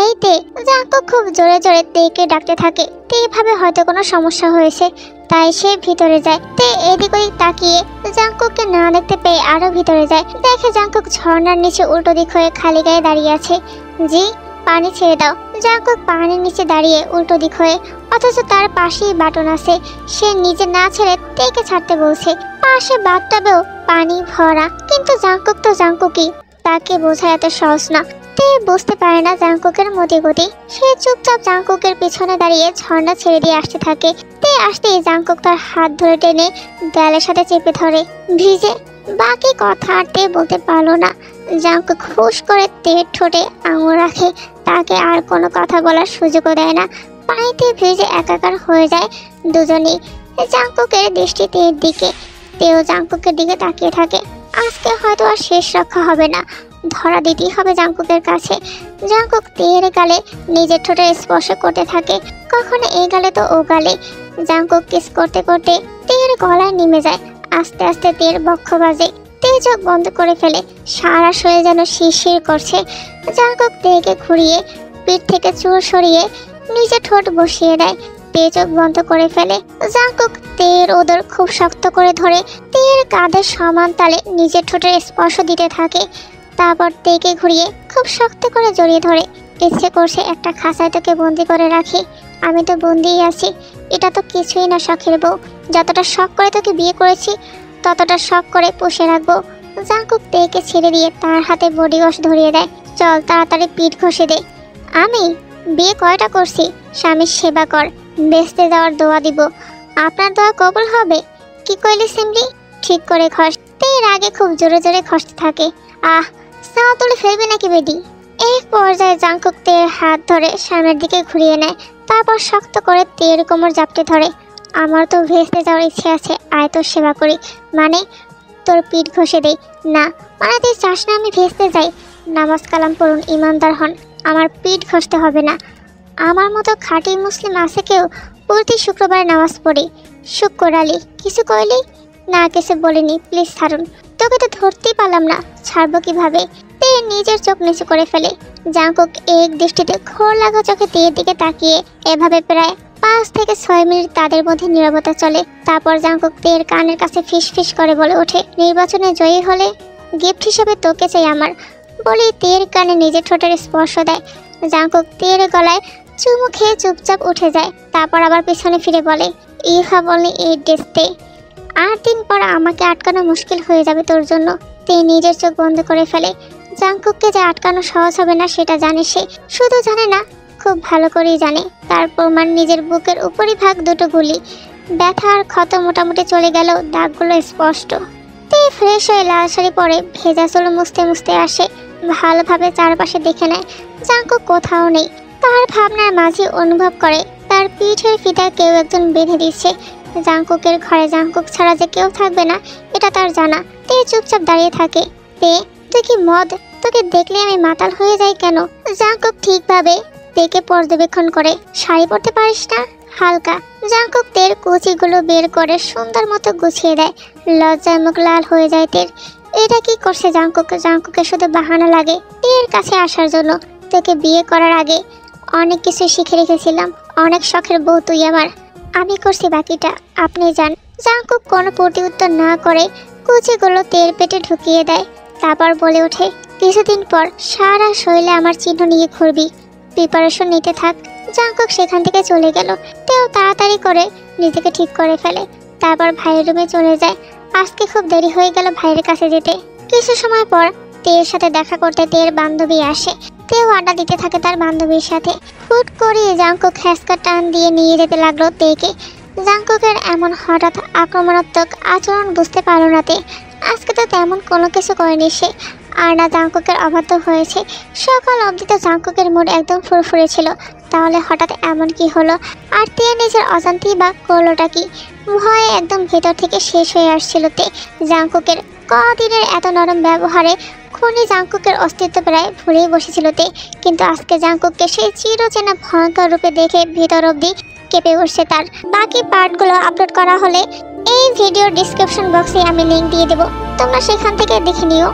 এই তে, জাঙ্কুক খুব জোরে জোরে তেকে ডাকতে থাকে। তে ভাবে হয়তো কোনো সমস্যা হয়েছে, তাই সে ভিতরে যায়। তে এদিক ওদিক তাকিয়ে জাঙ্কুককে না দেখতে পেয়ে আরো ভিতরে যায়। দেখে জাঙ্কুক ঝর্ণার নিচে উল্টো দিক হয়ে খালি গায়ে দাঁড়িয়ে আছে। জি, পানি ছেড়ে দাও। জাঙ্কুক পানির নিচে দাঁড়িয়ে উল্টো দিক হয়ে, অথচ তার পাশেই বাটন আছে। সে নিজে না ছেড়ে তেকে ছাড়তে বলছে। পাশে বাথটাবেও পানি ভরা, কিন্তু জাঙ্কুক তো জাঙ্কুকই, তাকে বোঝা এত সহজ না। তে বুঝতে পারে না জাঙ্কুকের মতিগতি। সে চুপচাপ জাঙ্কুকের পিছনে দাঁড়িয়ে ঝর্ণা ছেড়ে দিয়ে আসতে থাকে। তে আসতেই জাঙ্কুক তার হাত ধরে টেনে দেয়ালের সাথে চেপে ধরে। ভিজে বাকি কথা আর তে বলতে পারলো না। জাঙ্কুক হুশ করে তের ঠোঁটে আঙুল রাখে, তাকে আর কোনো কথা বলার সুযোগও দেয় না। পানিতে ভিজে একাকার হয়ে যায় দুজনেই। জাঙ্কুকের দৃষ্টি তের দিকে, তেও জাঙ্কুকের দিকে তাকিয়ে থাকে। আজকে হয়তো আর শেষ রক্ষা হবে না, ধরা দিতেই হবে জাঙ্কুকের কাছে। জাঙ্কুক তের গালে নিজের ঠোঁটে স্পর্শ করতে থাকে, কখনো এই গালে তো ও গালে। জাঙ্কুক কিস করতে করতে তের গলায় নেমে যায়। আস্তে আস্তে তের বক্ষ বাজে। তে চোখ বন্ধ করে ফেলে, সারা শরীর যেন শিরশির করছে। জাঙ্কুক তেকে ঘুরিয়ে পিঠ থেকে চুল সরিয়ে নিজের ঠোঁট বসিয়ে দেয়। তে চোখ বন্ধ করে ফেলে। জাঙ্কুক তের ওদর খুব শক্ত করে ধরে তের কাঁধের সমান তালে নিজের ঠোঁটের স্পর্শ দিতে থাকে। তারপর তেকে ঘুরিয়ে খুব শক্ত করে জড়িয়ে ধরে। ইচ্ছে করছে একটা খাঁচায় তোকে বন্দি করে রাখি। আমি তো বন্দিই আছি। এটা তো কিছুই না শখের বউ। যতটা শখ করে তোকে বিয়ে করেছি, ততটা শখ করে পুষে রাখবো। জাঙ্কুক তেকে ছেড়ে দিয়ে তার হাতে বডি ওয়াশ ধরিয়ে দেয়। চল তাড়াতাড়ি পিঠ ঘষে দে। আমি বিয়ে কয়টা করছি? স্বামীর সেবা কর, বেঁচতে যাওয়ার দোয়া দিব। আপনার দোয়া কবুল হবে। কি কইলি সিমলি? ঠিক করে ঘষ। তের আগে খুব জোরে জোরে ঘষতে থাকে। আহ, সাও তুলে ফেলবি নাকি বেডি? এক পর্যায়ে জাঙ্কুক তের হাত ধরে সামনের দিকে ঘুরিয়ে নেয়। তারপর শক্ত করে তের কোমর জাপটে ধরে। আমার তো ভেস্তে যাওয়ার ইচ্ছে আছে, আয় তোর সেবা করি। মানে তোর পিঠ ঘষে দেই? না মানে তুই চাস না আমি ভেস্তে যাই? নামাজ কালাম পড়ুন, ইমানদার হন, আমার পিঠ ঘষতে হবে না। আমার মতো খাঁটি মুসলিম আছে কেউ? প্রতি শুক্রবার নামাজ পড়ি। শুক্র আলী, কিছু কইলি? না কিছু বলিনি, প্লিজ ছাড়ুন। তোকে তো ধরতেই পারলাম না, ছাড়বো কিভাবে? তে নিজের চোখ নিচু করে ফেলে। জাঙ্কুক এক দৃষ্টিতে ঘোর লাগা চোখে তের দিকে তাকিয়ে এভাবে প্রায় 5 থেকে 6 মিনিট তাদের মধ্যে নীরবতা চলে। তারপর জাঙ্কুক তের কানের কাছে ফিস ফিস করে বলে ওঠে, নির্বাচনে জয়ী হলে গিফট হিসেবে তোকে চাই আমার। বলে তের কানে নিজের ঠোঁটের স্পর্শ দেয়। জাঙ্কুক তের গলায় চুমু খেয়ে চুপচাপ উঠে যায়। তারপর আবার পিছনে ফিরে বলে, ইউ হ্যাভ অনলি 8 days তে। 8 দিন পর আমাকে আটকানো মুশকিল হয়ে যাবে তোর জন্য। তে নিজের চোখ বন্ধ করে ফেলে। জাঙ্কুককে যে আটকানো সহজ হবে না সেটা জানে সে। শুধু জানে না, খুব ভালো করেই জানে। তার প্রমাণ নিজের বুকের উপরিভাগ দুটো গুলি। ব্যথা আর ক্ষত মোটামুটি চলে গেলেও দাগগুলো স্পষ্ট। তে ফ্রেশ হয়ে লাল শাড়ি পরে ভেজা চুল মুছতে মুছতে আসে। ভালোভাবে চারপাশে দেখে নেয়, জাঙ্কুক কোথাও নেই। তার ভাবনার মাঝে অনুভব করে তার পিঠের ফিতা কেউ একজন বেঁধে দিচ্ছে। জাঙ্কুকের ঘরে জাঙ্কুক ছাড়া যে কেউ থাকবে না এটা তার জানা। তে চুপচাপ দাঁড়িয়ে থাকে। তে, তুই কি মদ? তোকে দেখলে আমি মাতাল হয়ে যাই কেন? জাঙ্কুক ঠিকভাবে তেকে পর্যবেক্ষণ করে। শাড়ি পরতে পারিস না? হালকা। জাঙ্কুক তের কুচিগুলো বের করে সুন্দর মতো গুছিয়ে দেয়। লজ্জায় মুখ লাল হয়ে যায় তের। এটা কি করছে জাঙ্কুক? জাঙ্কুকের শুধু বাহানা লাগে তের কাছে আসার জন্য। তোকে বিয়ে করার আগে অনেক কিছু শিখে রেখেছিলাম। অনেক শখের বউ তুই আমার। আমি করছি বাকিটা, আপনি যান। জাঙ্কুক কোনো প্রতি উত্তর না করে কুচিগুলো তের পেটে ঢুকিয়ে দেয়। তারপর বলে ওঠে, কিছুদিন পর সারা শরীরে আমার চিহ্ন নিয়ে ঘুরবি, প্রিপারেশন নিতে থাক। জাঙ্কুক সেখান থেকে চলে গেল। তেও তাড়াতাড়ি করে নিজেকে ঠিক করে ফেলে। তারপর ভাইয়ের রুমে চলে যায়। আজকে খুব দেরি হয়ে গেল ভাইয়ের কাছে যেতে। কিছু সময় পর তের সাথে দেখা করতে তের বান্ধবী আসে। তেও আড্ডা দিতে থাকে তার বান্ধবীর সাথে। হুট করে জাঙ্কুক হ্যাসকা টান দিয়ে নিয়ে যেতে লাগলো তেকে। জাঙ্কুকের এমন হঠাৎ আক্রমণাত্মক আচরণ বুঝতে পারল না তে। আজকে তো তেমন কোনো কিছু করেনি সে। আর না জাঙ্কুকের অবাধ্য হয়েছে। সকাল অবধি তো জাঙ্কুকের মুড একদম ফুরফুরে ছিল, তাহলে হঠাৎ এমন কি হলো? আর তে নিজের অজান্তেই বা করলোটা কি? ভয়ে একদম ভেতর থেকে শেষ হয়ে আসছিল তে। জাঙ্কুকের কদিনের এত নরম ব্যবহারে তখনই জাংকুকের অস্তিত্ব প্রায় ভুলেই বসেছিল তে, কিন্তু আজকে জাংকুককে সেই চিরচেনা ভয়ঙ্কর রূপে দেখে ভিতর অবধি কেঁপে উঠছে তার। বাকি পার্টগুলো আপলোড করা হলে এই ভিডিওর ডিসক্রিপশন বক্সে আমি লিংক দিয়ে দেবো, তোমরা সেখান থেকে দেখে নিও।